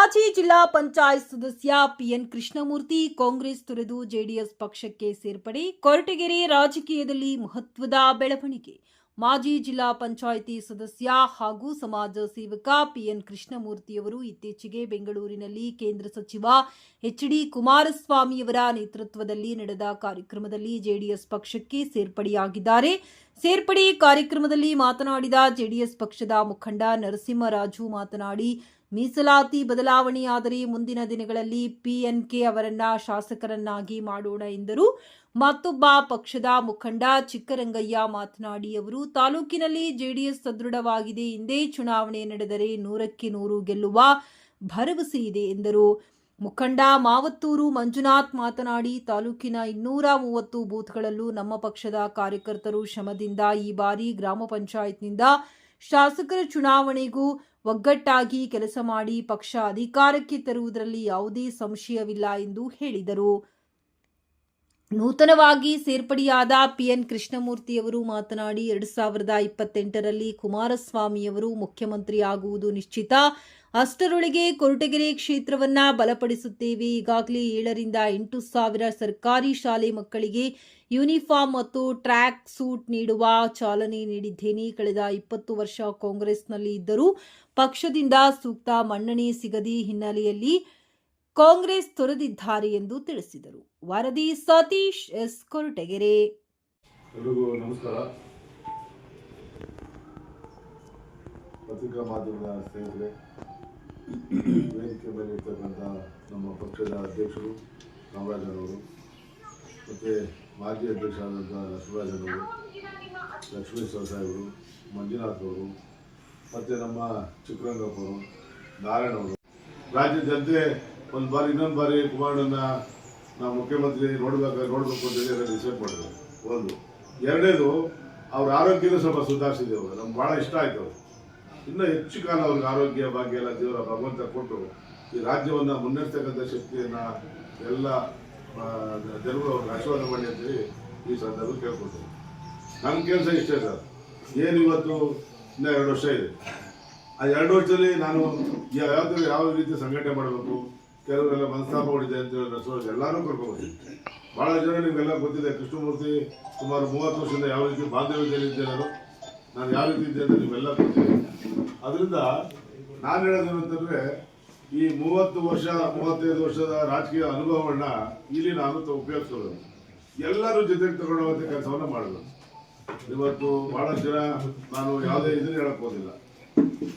ಮಾಜಿ ಜಿಲ್ಲಾ ಪಂಚಾಯತ್ ಸದಸ್ಯ ಪಿಎನ್ ಕೃಷ್ಣಮೂರ್ತಿ ಕಾಂಗ್ರೆಸ್ ತೊರೆದು ಜೆಡಿಎಸ್ ಪಕ್ಷಕ್ಕೆ ಸೇರ್ಪಡೆ. ಕೊರಟಗೆರೆ ರಾಜಕೀಯದಲ್ಲಿ ಮಹತ್ವದ ಬೆಳವಣಿಗೆ. ಮಾಜಿ ಜಿಲ್ಲಾ ಪಂಚಾಯಿತಿ ಸದಸ್ಯ ಹಾಗೂ ಸಮಾಜ ಸೇವಕ ಪಿಎನ್ ಕೃಷ್ಣಮೂರ್ತಿಯವರು ಇತ್ತೀಚೆಗೆ ಬೆಂಗಳೂರಿನಲ್ಲಿ ಕೇಂದ್ರ ಸಚಿವ ಎಚ್.ಡಿ. ಕುಮಾರಸ್ವಾಮಿಯವರ ನೇತೃತ್ವದಲ್ಲಿ ನಡೆದ ಕಾರ್ಯಕ್ರಮದಲ್ಲಿ ಜೆಡಿಎಸ್ ಪಕ್ಷಕ್ಕೆ ಸೇರ್ಪಡೆಯಾಗಿದ್ದಾರೆ. ಸೇರ್ಪಡೆ ಕಾರ್ಯಕ್ರಮದಲ್ಲಿ ಮಾತನಾಡಿದ ಜೆಡಿಎಸ್ ಪಕ್ಷದ ಮುಖಂಡ ನರಸಿಂಹರಾಜು ಮಾತನಾಡಿ, ಮೀಸಲಾತಿ ಬದಲಾವಣೆಯಾದರೆ ಮುಂದಿನ ದಿನಗಳಲ್ಲಿ ಪಿಎನ್ಕೆ ಅವರನ್ನ ಶಾಸಕರನ್ನಾಗಿ ಮಾಡೋಣ ಎಂದರು. ಮತ್ತೊಬ್ಬ ಪಕ್ಷದ ಮುಖಂಡ ಚಿಕ್ಕರಂಗಯ್ಯ ಮಾತನಾಡಿ, ಅವರು ತಾಲೂಕಿನಲ್ಲಿ ಜೆಡಿಎಸ್ ಸದೃಢವಾಗಿದೆ, ಹಿಂದೆ ಚುನಾವಣೆ ನಡೆದರೆ 100ಕ್ಕೆ 100 ಗೆಲ್ಲುವ ಭರವಸೆ ಇದೆ ಎಂದರು. ಮುಖಂಡ ಮಾವತ್ತೂರು ಮಂಜುನಾಥ್ ಮಾತನಾಡಿ, ತಾಲೂಕಿನ 230 ಬೂತ್ಗಳಲ್ಲೂ ನಮ್ಮ ಪಕ್ಷದ ಕಾರ್ಯಕರ್ತರು ಶ್ರಮದಿಂದ ಈ ಬಾರಿ ಗ್ರಾಮ ಪಂಚಾಯತ್ನಿಂದ ಶಾಸಕರ ಚುನಾವಣೆಗೂ ಒಗ್ಗಟ್ಟಾಗಿ ಕೆಲಸ ಮಾಡಿ ಪಕ್ಷ ಅಧಿಕಾರಕ್ಕೆ ತರುವುದರಲ್ಲಿ ಯಾವುದೇ ಸಂಶಯವಿಲ್ಲ ಎಂದು ಹೇಳಿದರು. ನೂತನವಾಗಿ ಸೇರ್ಪಡೆಯಾದ ಪಿಎನ್ ಕೃಷ್ಣಮೂರ್ತಿಯವರು ಮಾತನಾಡಿ, 2028ರಲ್ಲಿ ಕುಮಾರಸ್ವಾಮಿಯವರು ಮುಖ್ಯಮಂತ್ರಿಯಾಗುವುದು ನಿಶ್ಚಿತ. ಅಷ್ಟರೊಳಗೆ ಕೊರಟಗೆರೆ ಕ್ಷೇತ್ರವನ್ನ ಬಲಪಡಿಸುತ್ತೇವೆ. ಈಗಾಗಲೇ 7ರಿಂದ 8 ಸಾವಿರ ಸರ್ಕಾರಿ ಶಾಲೆ ಮಕ್ಕಳಿಗೆ ಯೂನಿಫಾರ್ಮ್ ಮತ್ತು ಟ್ರ್ಯಾಕ್ ಸೂಟ್ ನೀಡುವ ಚಾಲನೆ ನೀಡಿದ್ದೇನೆ. ಕಳೆದ 20 ವರ್ಷ ಕಾಂಗ್ರೆಸ್ನಲ್ಲಿ ಇದ್ದರೂ ಪಕ್ಷದಿಂದ ಸೂಕ್ತ ಮನ್ನಣೆ ಸಿಗದ ಹಿನ್ನೆಲೆಯಲ್ಲಿ ಕಾಂಗ್ರೆಸ್ ತೊರೆದಿದ್ದಾರೆ ಎಂದು ತಿಳಿಸಿದರು. ವರದಿ ಸತೀಶ್ ಎಸ್, ಕೊರಟಗೆರೆ. ಎಲ್ಲರಿಗೂ ನಮಸ್ಕಾರ. ಪತ್ರಿಕಾ ಮಾಧ್ಯಮದ ಸ್ನೇಹಿತರೆ, ವೇದಿಕೆ ಮೇಲೆ ಇರ್ತಕ್ಕಂಥ ನಮ್ಮ ಪಕ್ಷದ ಅಧ್ಯಕ್ಷರು ಕಾಮರಾಜನವರು, ಮತ್ತು ಮಾಜಿ ಅಧ್ಯಕ್ಷರಾದಂಥ ಶಿವರಾಜನವರು, ಲಕ್ಷ್ಮೇಶ್ವರ ಸಾಹೇಬರು, ಮಂಜುನಾಥ್ ಅವರು, ಮತ್ತು ನಮ್ಮ ಚಿಕ್ಕರಂಗಪ್ಪವರು, ನಾರಾಯಣವರು, ರಾಜ್ಯದ ಜನತೆ ಇನ್ನೊಂದು ಬಾರಿ ಕುಮಾರಣ್ಣನ ನಾವು ಮುಖ್ಯಮಂತ್ರಿ ನೋಡಬೇಕು ಅಂತೇಳಿ ಡಿಸೈಡ್ ಮಾಡಿದ್ರು. ಒಂದು ಎರಡನೇದು, ಅವ್ರ ಆರೋಗ್ಯನೂ ಸ್ವಲ್ಪ ಸುಧಾರಿಸಿದೆ. ಅವರು ನಮ್ಗೆ ಭಾಳ ಇಷ್ಟ ಆಯ್ತು. ಅವರು ಇನ್ನೂ ಹೆಚ್ಚು ಕಾಲ ಅವ್ರಿಗೆ ಆರೋಗ್ಯ ಭಾಗ್ಯ ಎಲ್ಲ ದೇವರ ಭಗವಂತ ಕೊಟ್ಟು ಈ ರಾಜ್ಯವನ್ನು ಮುನ್ನಡೆಸ್ತಕ್ಕಂಥ ಶಕ್ತಿಯನ್ನು ಎಲ್ಲ ಜನರು ಅವ್ರಿಗೆ ಆಶೀರ್ವಾದ ಮಾಡಿ ಅಂತೇಳಿ ಈ ಸಂದರ್ಭ ಕೇಳ್ಕೊಳ್ತೀನಿ. ನನ್ನ ಕೆಲಸ ಇಷ್ಟೇ ಸರ್. ಏನು ಇವತ್ತು ಇನ್ನೂ 2 ವರ್ಷ ಇದೆ. ಆ 2 ವರ್ಷದಲ್ಲಿ ನಾನು ಯಾವ ರೀತಿ ಸಂಘಟನೆ ಮಾಡಬೇಕು, ಕೆಲವರೆಲ್ಲ ಮನಸ್ತಾಪಗಳಿದೆ ಅಂತ ಎಲ್ಲರೂ ಕರ್ಕೊಂಡ್ಬರ್ತೀನಿ. ಭಾಳ ಜನ ನಿಮಗೆಲ್ಲ ಗೊತ್ತಿದೆ. ಕೃಷ್ಣಮೂರ್ತಿ ಸುಮಾರು 30 ವರ್ಷದಿಂದ ಯಾವ ರೀತಿ ಬಾಂಧವ್ಯದಲ್ಲಿದ್ದೆ, ನಾನು ಯಾವ ರೀತಿ ಇದ್ದೆ ಅಂತ ನೀವೆಲ್ಲ ಗೊತ್ತಿದೆ. ಅದರಿಂದ ನಾನು ಹೇಳೋದೇನು ಅಂತಂದರೆ, ಈ 35 ವರ್ಷದ ರಾಜಕೀಯ ಅನುಭವವನ್ನು ಇಲ್ಲಿ ನಾನು ಉಪಯೋಗಿಸೋದು, ಎಲ್ಲರೂ ಜೊತೆಗೆ ತಗೊಳ್ಳುವಂಥ ಕೆಲಸವನ್ನು ಮಾಡೋದು. ಇವತ್ತು ಭಾಳಷ್ಟು ಜನ, ನಾನು ಯಾವುದೇ ಇದನ್ನು ಹೇಳಕ್ಕೆ ಹೋದಿಲ್ಲ,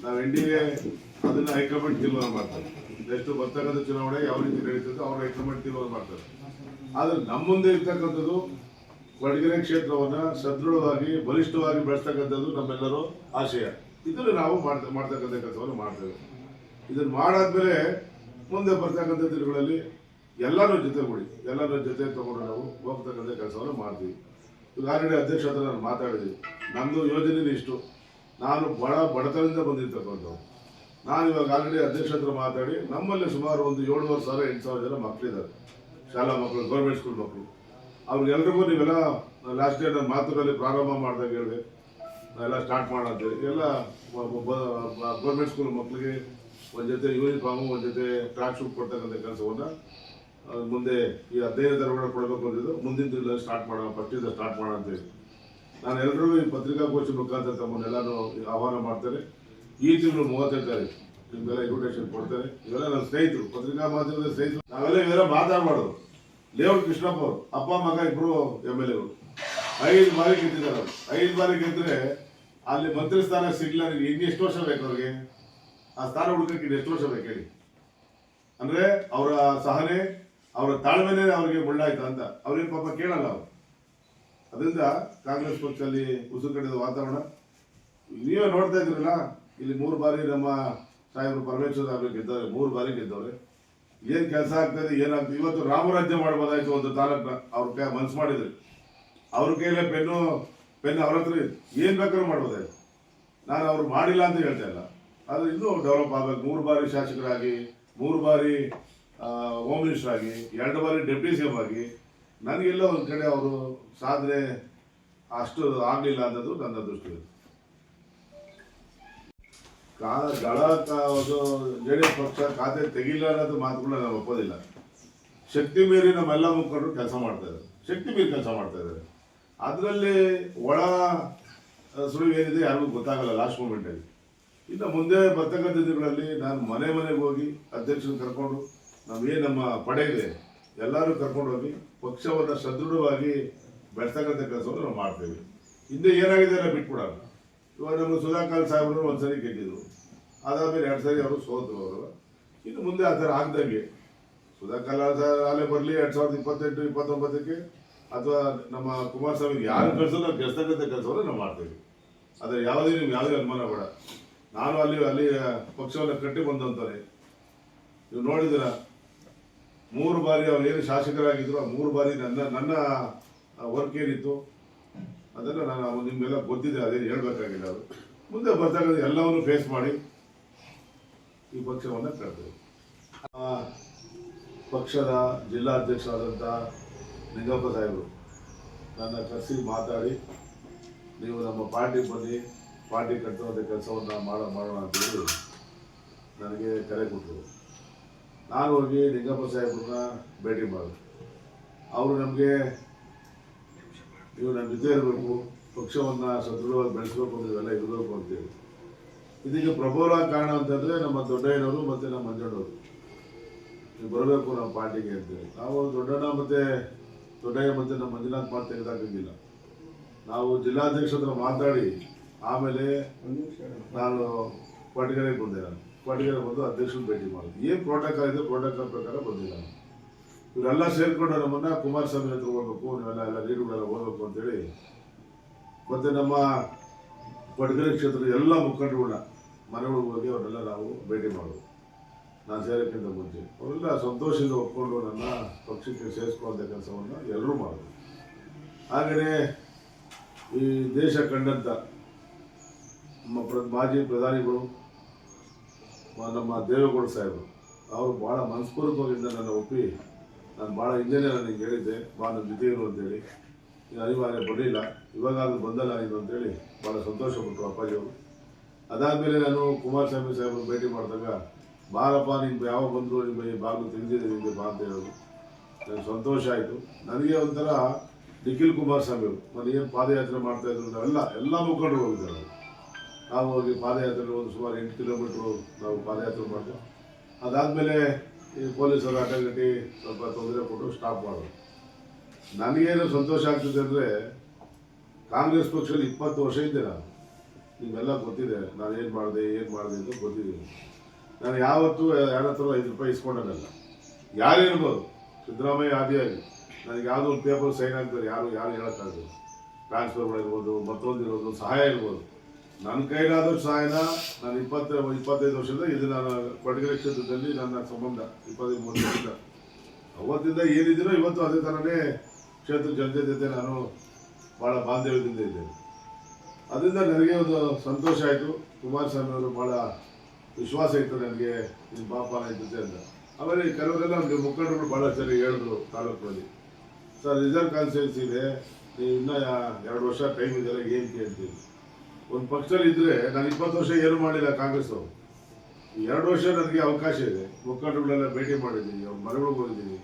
ನಾವು NDA ಅದನ್ನು ಹೈಕಮಾಂಡ್ ತೀರ್ಮಾನ ಮಾಡ್ತಾರೆ. ಎಷ್ಟು ಬರ್ತಕ್ಕಂಥ ಚುನಾವಣೆ ಯಾವ ರೀತಿ ನಡೀತದೆ ಅವ್ರು ಹೈಕಮಾಂಡ್ ತೀರ್ಮಾನ ಮಾಡ್ತಾರೆ. ಆದರೆ ನಮ್ಮ ಮುಂದೆ ಇರ್ತಕ್ಕಂಥದ್ದು ಕೊರಟಗೆರೆ ಕ್ಷೇತ್ರವನ್ನು ಸದೃಢವಾಗಿ ಬಲಿಷ್ಠವಾಗಿ ಬೆಳೆಸ್ತಕ್ಕಂಥದ್ದು ನಮ್ಮೆಲ್ಲರೂ ಆಶಯ. ಇದನ್ನು ನಾವು ಮಾಡ್ತಕ್ಕಂಥ ಕೆಲಸವನ್ನು ಮಾಡ್ತೇವೆ. ಇದನ್ನು ಮಾಡಾದ್ಮೇಲೆ ಮುಂದೆ ಬರ್ತಕ್ಕಂಥ ದಿನಗಳಲ್ಲಿ ಎಲ್ಲರೂ ಜೊತೆಗೂಡಿ ಎಲ್ಲರ ಜೊತೆ ತಗೊಂಡು ನಾವು ಹೋಗ್ತಕ್ಕಂಥ ಕೆಲಸವನ್ನು ಮಾಡ್ತೀವಿ. ಈಗ ಆಲ್ರೆಡಿ ಅಧ್ಯಕ್ಷ ಹತ್ರ ನಾನು ಮಾತಾಡಿದ್ವಿ. ನಮ್ಮದು ಯೋಜನೆ ಇಷ್ಟು, ನಾನು ಬಡತನದಿಂದ ಬಂದಿರ್ತಕ್ಕಂಥವು. ನಾನು ಇವಾಗ ಆಲ್ರೆಡಿ ಅಧ್ಯಕ್ಷ ಹತ್ರ ಮಾತಾಡಿ, ನಮ್ಮಲ್ಲಿ ಸುಮಾರು ಒಂದು 7,500-8,000 ಜನ ಮಕ್ಕಳಿದ್ದಾರೆ, ಶಾಲಾ ಮಕ್ಕಳು, ಗೌರ್ಮೆಂಟ್ ಸ್ಕೂಲ್ ಮಕ್ಕಳು. ಅವ್ರಿಗೆಲ್ರಿಗೂ ನೀವೆಲ್ಲ ಲಾಸ್ಟ್ ಇಯರ್ ನನ್ನ ಮಾತುಗಳಲ್ಲಿ ಪ್ರಾರಂಭ ಮಾಡಿದಾಗ ಹೇಳಿದೆ, ನಾವೆಲ್ಲ ಸ್ಟಾರ್ಟ್ ಮಾಡೋಣ ಅಂತೇಳಿ. ಎಲ್ಲ ಗೌರ್ಮೆಂಟ್ ಸ್ಕೂಲ್ ಮಕ್ಕಳಿಗೆ ಒಂದು ಜೊತೆ ಯೂನಿಫಾರ್ಮು, ಒಂದು ಜೊತೆ ಟ್ರ್ಯಾಕ್ ಶೂಟ್ ಕೊಡ್ತಕ್ಕಂಥ ಕೆಲಸವನ್ನು ಮುಂದೆ ಈ 15 ತರಗತಿ ಕೊಡಬೇಕು ಅಂತಿದ್ದು ಮುಂದಿನ ತಿಂಗಳಲ್ಲಿ ಸ್ಟಾರ್ಟ್ ಮಾಡೋಣ, ಫಸ್ಟಿಂದ ಸ್ಟಾರ್ಟ್ ಮಾಡೋಣ ಅಂತೇಳಿ ನಾನು ಎಲ್ಲರಿಗೂ ಈ ಪತ್ರಿಕಾಗೋಷ್ಠಿ ಮುಖಾಂತರ ತಮ್ಮನ್ನೆಲ್ಲರೂ ಆಹ್ವಾನ ಮಾಡ್ತೇನೆ. ಈ ತಿಂಗಳು 35 ತಾರೀಕು ನಿಮಗೆಲ್ಲ ಇನ್ವಿಟೇಷನ್ ಕೊಡ್ತೇನೆ. ಇವೆಲ್ಲ ನನ್ನ ಸ್ನೇಹಿತರು, ಪತ್ರಿಕಾ ಮಾಧ್ಯಮದ ಸ್ನೇಹಿತರು. ನಾವೆಲ್ಲ ಇವೆಲ್ಲ ಮಾತಾಡಬಾರ್ದು. ಲೇಔಟ್ ಕೃಷ್ಣಪ್ಪ ಅವರು ಅಪ್ಪ ಮಗ ಇಬ್ಬರು MLAಗಳು 5 ಬಾರಿ ಗೆದ್ದಿದ್ದಾರೆ. 5 ಬಾರಿ ಗೆದ್ದರೆ ಅಲ್ಲಿ ಮಂತ್ರಿ ಸ್ಥಾನ ಸಿಗ್ಲಿಲ್ಲ. ಇನ್ನೆಷ್ಟು ವರ್ಷ ಬೇಕು ಅವ್ರಿಗೆ? ಆ ಸ್ಥಾನ ಹುಡುಕಕ್ಕೆ ಇನ್ನೆಷ್ಟು ವರ್ಷ ಬೇಕು ಹೇಳಿ? ಅಂದರೆ ಅವರ ಸಹನೆ, ಅವರ ತಾಳ್ಮೆನೇ ಅವ್ರಿಗೆ ಮುಳ್ಳಾಯ್ತು ಅಂತ ಅವ್ರೇನು ಪಾಪ ಕೇಳಲ್ಲ ಅವರು. ಅದರಿಂದ ಕಾಂಗ್ರೆಸ್ ಪಕ್ಷದಲ್ಲಿ ಉಸುಕಡಿದ ವಾತಾವರಣ ನೀವೇ ನೋಡ್ತಾ ಇದ್ರಲ್ಲ. ಇಲ್ಲಿ 3 ಬಾರಿ ನಮ್ಮ ಸಾಹೇಬರು ಪರಮೇಶ್ವರ ಅವರು ಗೆದ್ದವ್ರೆ, 3 ಬಾರಿ ಗೆದ್ದವ್ರೆ. ಏನು ಕೆಲಸ ಆಗ್ತದೆ, ಏನಾಗ್ತದೆ? ಇವತ್ತು ರಾಮರಾಜ್ಯ ಮಾಡ್ಬೋದಾಯ್ತು ಒಂದು ತಾಲೂಕನ್ನ. ಅವ್ರ ಕೈ ಮನ್ಸು ಮಾಡಿದ್ರು, ಅವ್ರ ಕೈಲೇ ಪೆನ್ನು ಅವ್ರ ಹತ್ರ ಏನು ಬೇಕಾದ್ರೂ ಮಾಡ್ಬೋದಾಯ್ತು. ನಾನು ಅವ್ರು ಮಾಡಿಲ್ಲ ಅಂತ ಹೇಳ್ತಾ ಇಲ್ಲ, ಆದರೆ ಇನ್ನೂ ಡೆವಲಪ್ ಆಗಬೇಕು. 3 ಬಾರಿ ಶಾಸಕರಾಗಿ, 3 ಬಾರಿ ಹೋಮ್ ಮಿನಿಸ್ಟರ್ ಆಗಿ, 2 ಬಾರಿ ಡೆಪ್ಯೂಟಿ CM ಆಗಿ, ನನಗೆಲ್ಲ ಒಂದು ಕಡೆ ಅವರು ಸಾಧನೆ ಅಷ್ಟು ಆಗಲಿಲ್ಲ ಅನ್ನೋದು ನನ್ನ ದೃಷ್ಟಿ. ಜೆ ಡಿ ಎಸ್ ಪಕ್ಷ ಖಾತೆ ತೆಗಿಲ್ಲ ಅನ್ನೋದು ಮಾತುಗಳನ್ನ ನಾವು ಒಪ್ಪೋದಿಲ್ಲ. ಶಕ್ತಿ ಮೀರಿ ನಮ್ಮೆಲ್ಲ ಮುಖಂಡರು ಕೆಲಸ ಮಾಡ್ತಾ ಇದ್ದಾರೆ, ಶಕ್ತಿ ಮೀರಿ ಕೆಲಸ ಮಾಡ್ತಾ ಇದ್ದಾರೆ. ಅದರಲ್ಲಿ ಒಳ ಸುಳಿವು ಏನಿದೆ ಯಾರಿಗೂ ಗೊತ್ತಾಗಲ್ಲ ಲಾಸ್ಟ್ ಮೂಮೆಂಟಲ್ಲಿ. ಇನ್ನು ಮುಂದೆ ಬರ್ತಕ್ಕಂಥ ದಿನಗಳಲ್ಲಿ ನಾನು ಮನೆಗೆ ಹೋಗಿ ಅಧ್ಯಕ್ಷರನ್ನು ಕರ್ಕೊಂಡು ನಮ್ಮ ಪಡೆ ಇದೆ ಎಲ್ಲರೂ ಕರ್ಕೊಂಡು ಹೋಗಿ ಪಕ್ಷವನ್ನು ಸದೃಢವಾಗಿ ಬೆಳೆಸ್ತಕ್ಕಂಥ ಕೆಲಸವನ್ನು ನಾವು ಮಾಡ್ತೇವೆ. ಹಿಂದೆ ಏನಾಗಿದೆ ಎಲ್ಲ ಬಿಟ್ಬಿಡೋಣ. ಇವಾಗ ನಮ್ಮ ಸುಧಾಕರ್ ಸಾಹೇಬರು ಒಂದ್ಸರಿ ಗೆದ್ದಿದ್ರು, ಅದಾದ್ಮೇಲೆ 2 ಸರಿ ಅವರು ಸೋತರು. ಅವರು ಇನ್ನು ಮುಂದೆ ಆ ಥರ ಆಗ್ದಂಗೆ ಸುಧಾಕರ್ ಅಲ್ಲೇ ಬರಲಿ 2028-29ಕ್ಕೆ ಅಥವಾ ನಮ್ಮ ಕುಮಾರಸ್ವಾಮಿ ಯಾರು ಕಳಿಸೋ ನಾವು ಗೆಲ್ಸ್ತಕ್ಕಂಥ ಕೆಲಸವನ್ನು ನಾವು ಮಾಡ್ತೇವೆ. ಆದರೆ ಯಾವುದೇ ಅನುಮಾನ ಬೇಡ. ನಾನು ಅಲ್ಲಿ ಪಕ್ಷವನ್ನು ಕಟ್ಟಿ ಬಂದಂತಾನೆ ನೀವು ನೋಡಿದಿರ 3 ಬಾರಿ ಅವ್ರು ಏನು ಶಾಸಕರಾಗಿದ್ರು ಆ 3 ಬಾರಿ ನನ್ನ ವರ್ಕ್ ಏನಿತ್ತು ಅದನ್ನು ನಾನು ನಿಮಗೆಲ್ಲ ಗೊತ್ತಿದೆ, ಅದೇನು ಹೇಳ್ಬೇಕಾಗಿಲ್ಲ. ಅದು ಮುಂದೆ ಬರ್ತಕ್ಕಂಥ ಎಲ್ಲವನ್ನು ಫೇಸ್ ಮಾಡಿ ಈ ಪಕ್ಷವನ್ನು ಕಟ್ತೇವೆ. ಪಕ್ಷದ ಜಿಲ್ಲಾಧ್ಯಕ್ಷರಾದಂಥ ನಿಂಗಪ್ಪ ಸಾಹೇಬರು ನನ್ನ ಕರೆಸಿ ಮಾತಾಡಿ ನೀವು ನಮ್ಮ ಪಾರ್ಟಿ ಬನ್ನಿ, ಪಾರ್ಟಿ ಕಟ್ಟುವಂಥ ಕೆಲಸವನ್ನು ಮಾಡೋಣ ಅಂತೇಳಿ ನನಗೆ ಕರೆ ಕೊಟ್ಟರು. ನಾನು ಹೋಗಿ ನಿಂಗಪ್ಪ ಸಾಹೇಬ್ರನ್ನ ಭೇಟಿ ಮಾಡಿದೆ. ಅವರು ನಮಗೆ ನೀವು ನಮ್ಮ ಜೊತೆ ಇರಬೇಕು, ಪಕ್ಷವನ್ನು ಸದೃಢವಾಗಿ ಬೆಳೆಸಬೇಕು ಅಂದ್ರೆ ಇವೆಲ್ಲ ಇರಬೇಕು ಅಂತೇಳಿ. ಇದಕ್ಕೆ ಪ್ರಬಲ ಕಾರಣ ಅಂತಂದರೆ ನಮ್ಮ ದೊಡ್ಡಯ್ಯನವರು ಮತ್ತು ನಮ್ಮ ಮಂಜಣ್ಣವರು ನೀವು ಬರಬೇಕು ನಮ್ಮ ಪಾರ್ಟಿಗೆ ಅಂತೇಳಿ. ನಾವು ದೊಡ್ಡಣ್ಣ ಮತ್ತು ದೊಡ್ಡಯ್ಯ ಮತ್ತು ನಮ್ಮ ಮಂಜುನಾಥ್ ಮಾತು ತೆಗೆದಾಕಿಲ್ಲ. ನಾವು ಜಿಲ್ಲಾಧ್ಯಕ್ಷರ ಹತ್ರ ಮಾತಾಡಿ ಆಮೇಲೆ ನಾನು ಕೊಟ್ಟಿಗೆರೆಗೆ ಬಂದೆ. ಕೊಟ್ಟಿಗೆರೆ ಬಂದು ಅಧ್ಯಕ್ಷರು ಭೇಟಿ ಮಾಡಿದೆ. ಏನು ಪ್ರೋಟೋಕಾಲ್ ಇದೆ ಪ್ರೋಟೋಕಾಲ್ ಪ್ರಕಾರ ಬಂದಿಲ್ಲ. ಇವರೆಲ್ಲ ಸೇರ್ಕೊಂಡು ನಮ್ಮನ್ನು ಕುಮಾರಸ್ವಾಮಿ ಹತ್ರ ಹೋಗ್ಬೇಕು, ನೀವೆಲ್ಲ ಲೀಡರ್ಗಳೆಲ್ಲ ಹೋಗ್ಬೇಕು ಅಂತೇಳಿ ಮತ್ತು ನಮ್ಮ ಕೊಟ್ಟಿಗೆರೆ ಕ್ಷೇತ್ರದ ಎಲ್ಲ ಮುಖಂಡರುಗಳನ್ನ ಮನೆಗಳಿಗೆ ಹೋಗಿ ಅವರೆಲ್ಲ ನಾವು ಭೇಟಿ ಮಾಡೋದು. ನಾನು ಸೇರೋಕ್ಕಿಂತ ಮುಂಚೆ ಅವರೆಲ್ಲ ಸಂತೋಷದಿಂದ ಒಪ್ಕೊಂಡು ನನ್ನ ಪಕ್ಷಕ್ಕೆ ಸೇರಿಸ್ಕೊಳ್ಳುವಂಥ ಕೆಲಸವನ್ನು ಎಲ್ಲರೂ ಮಾಡೋದು. ಹಾಗೆಯೇ ಈ ದೇಶ ಕಂಡಂಥ ನಮ್ಮ ಮಾಜಿ ಪ್ರಧಾನಿಗಳು ನಮ್ಮ ದೇವೇಗೌಡ ಸಾಹೇಬರು ಅವರು ಭಾಳ ಮನಸ್ಪೂರ್ವಕದಿಂದ ನನ್ನ ಒಪ್ಪಿ ನಾನು ಭಾಳ ಹಿಂದೆನೇ ನನಗೆ ಹೇಳಿದ್ದೆ ನನ್ನ ಜೊತೆ ಇರು ಅಂತೇಳಿ. ನೀನು ಅನಿವಾರ್ಯ ಬರಲಿಲ್ಲ, ಇವಾಗಾದ್ರೂ ಬಂದಲ್ಲ ನೀನು ಅಂತೇಳಿ ಭಾಳ ಸಂತೋಷಪಟ್ಟರು ಅಪ್ಪಾಜಿಯವರು. ಅದಾದಮೇಲೆ ನಾನು ಕುಮಾರಸ್ವಾಮಿ ಸಾಹೇಬರು ಭೇಟಿ ಮಾಡಿದಾಗ ಬಾರಪ್ಪ ನಿಮ್ಗೆ ಯಾವಾಗ ಬಂದರು ನಿಮಗೆ ಬಾಗಿಲು ತೆಗೆದಿದೆ ನಿಮಗೆ ಬಾ ಅಂತ ಹೇಳೋದು. ನನಗೆ ಸಂತೋಷ ಆಯಿತು. ನನಗೆ ಒಂಥರ ನಿಖಿಲ್ ಕುಮಾರಸ್ವಾಮಿ ಅವರು ನಾನು ಏನು ಪಾದಯಾತ್ರೆ ಮಾಡ್ತಾಯಿದ್ರು ಎಲ್ಲ ಮುಖಂಡರು ಹೋಗಿದ್ದಾರೆ. ನಾವು ಹೋಗಿ ಪಾದಯಾತ್ರೆ ಒಂದು ಸುಮಾರು 8 ಕಿಲೋಮೀಟ್ರು ನಾವು ಪಾದಯಾತ್ರೆ ಮಾಡಿದ್ವಿ. ಅದಾದಮೇಲೆ ಈ ಪೊಲೀಸರು ಅಡ್ಡಗಟ್ಟಿ ಸ್ವಲ್ಪ ತೊಂದರೆ ಕೊಟ್ಟು ಸ್ಟಾಪ್ ಮಾಡೋದು. ನನಗೇನು ಸಂತೋಷ ಆಗ್ತಿದೆ ಅಂದರೆ ಕಾಂಗ್ರೆಸ್ ಪಕ್ಷದಲ್ಲಿ 20 ವರ್ಷ ಇದ್ದೆ ನಾನು. ನಿಮಗೆಲ್ಲ ಗೊತ್ತಿದೆ ನಾನು ಏನು ಮಾಡಿದೆ ಅಂತ ಗೊತ್ತಿದೆ. ನಾನು ಯಾವತ್ತೂ ಯಾರ ಹತ್ರ 5 ರೂಪಾಯಿ ಇಸ್ಕೊಂಡಲ್ಲ. ಯಾರಿರ್ಬೋದು, ಸಿದ್ದರಾಮಯ್ಯ ಆದಿಯಾಗಿ ನನಗೆ ಯಾವುದೋ ಒಂದು ಪೇಪರ್ ಸೈನ್ ಆಗ್ತಾರೆ ಯಾರು ಹೇಳೋಕ್ಕಾಗಲ್ಲ. ಟ್ರಾನ್ಸ್ಫರ್ ಮಾಡಿರ್ಬೋದು, ಮತ್ತೊಂದಿರ್ಬೋದು, ಸಹಾಯ ಇರ್ಬೋದು. ನನ್ನ ಕೈಲಾದಷ್ಟು ಸಹಾಯನ ನಾನು 25 ವರ್ಷದಿಂದ ಇದು ನಾನು ಕೊಡಗೆರೆ ಕ್ಷೇತ್ರದಲ್ಲಿ ನನ್ನ ಸಂಬಂಧ 23 ವರ್ಷದಿಂದ ಅವತ್ತಿಂದ ಏನಿದ್ದೀನೋ ಇವತ್ತು ಅದೇ ಥರನೇ ಕ್ಷೇತ್ರ ಜನತೆ ಜೊತೆ ನಾನು ಭಾಳ ಬಾಂಧವ್ಯದಿಂದ ಇದ್ದೇನೆ. ಅದರಿಂದ ನನಗೆ ಒಂದು ಸಂತೋಷ ಆಯಿತು. ಕುಮಾರಸ್ವಾಮಿ ಅವರು ಭಾಳ ವಿಶ್ವಾಸ ಇತ್ತು ನನಗೆ, ನಿಮ್ಮ ಪಾಪ ಜೊತೆ ಅಂತ. ಆಮೇಲೆ ಕೆಲವರೆಲ್ಲ ನಮಗೆ ಮುಖಂಡರು ಭಾಳ ಸರಿ ಹೇಳಿದ್ರು ತಾಲೂಕಿನಲ್ಲಿ, ಸರ್ ರಿಸರ್ವ್ ಕಾನ್ಸ್ಟಿಟ್ಯೂನ್ಸಿ ಇದೆ, ನೀವು ಇನ್ನೂ 2 ವರ್ಷ ಟೈಮ್ ಇದೆಲ್ಲ ಏನಕ್ಕೆ ಅಂತೀನಿ. ಒಂದು ಪಕ್ಷದಲ್ಲಿ ಇದ್ದರೆ ನಾನು 20 ವರ್ಷ ಏನು ಮಾಡಿಲ್ಲ ಕಾಂಗ್ರೆಸ್ ಅವರು. 2 ವರ್ಷ ನನಗೆ ಅವಕಾಶ ಇದೆ. ಮುಖಂಡರುಗಳೆಲ್ಲ ಭೇಟಿ ಮಾಡಿದ್ದೀನಿ, ಅವ್ರ ಮನೆಗಳಿಗೆ ಹೋಗಿದ್ದೀನಿ,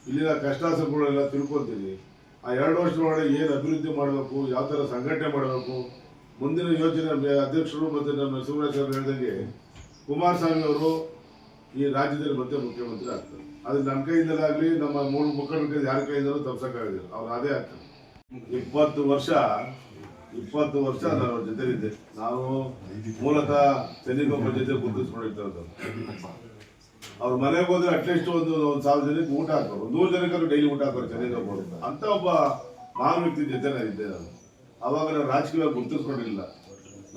ಇಲ್ಲಿನ ಕಷ್ಟ ಸುಖಗಳೆಲ್ಲ ತಿಳ್ಕೊತೀನಿ. ಆ 2 ವರ್ಷದೊಳಗಡೆ ಏನು ಅಭಿವೃದ್ಧಿ ಮಾಡಬೇಕು, ಯಾವ ಥರ ಸಂಘಟನೆ ಮಾಡಬೇಕು, ಮುಂದಿನ ಯೋಜನೆ ಅಧ್ಯಕ್ಷರು ಮತ್ತು ನಮ್ಮ ಶಿವರಾಜ್ ಅವರು ಹೇಳಿದಂಗೆ ಕುಮಾರಸ್ವಾಮಿ ಅವರು ಈ ರಾಜ್ಯದಲ್ಲಿ ಮತ್ತೆ ಮುಖ್ಯಮಂತ್ರಿ ಆಗ್ತಾರೆ. ಅದು ನನ್ನ ಕೈಯಿಂದಲಾಗಲಿ ನಮ್ಮ 3 ಮುಖಂಡರ ಕೈ ಯಾರ ಕೈಯಿಂದಲೂ ತಪ್ಸೋಕ್ಕಾಗಲಿಲ್ಲ. ಅವ್ರು ಅದೇ ಆಗ್ತಾರೆ. 20 ವರ್ಷ ನಾನು ಅವ್ರ ಜೊತೆಲಿದ್ದೆ. ನಾವು ಮೂಲತಃ ಚೆನ್ನಿಗೊಬ್ಬರ ಜೊತೆ ಗುರುತಿಸ್ಕೊಂಡಿರ್ತಾರೆ. ಅವ್ರ ಮನೆಗೆ ಹೋದ್ರೆ ಅಟ್ಲೀಸ್ಟ್ ಒಂದು 1000 ಜನಕ್ಕೆ ಊಟ ಹಾಕೋರು, 100 ಜನಕ್ಕೂ ಡೈಲಿ ಊಟ ಹಾಕೋರು ಚೆನ್ನಿಗೊಬ್ಬರು ಅಂತ ಒಬ್ಬ ಮಹಾನ್ ವ್ಯಕ್ತಿ ಜೊತೆ ನಾನು ಇದ್ದೆ. ನಾನು ಅವಾಗ ನಾನು ರಾಜಕೀಯವಾಗಿ ಗುರುತಿಸ್ಕೊಂಡಿಲ್ಲ.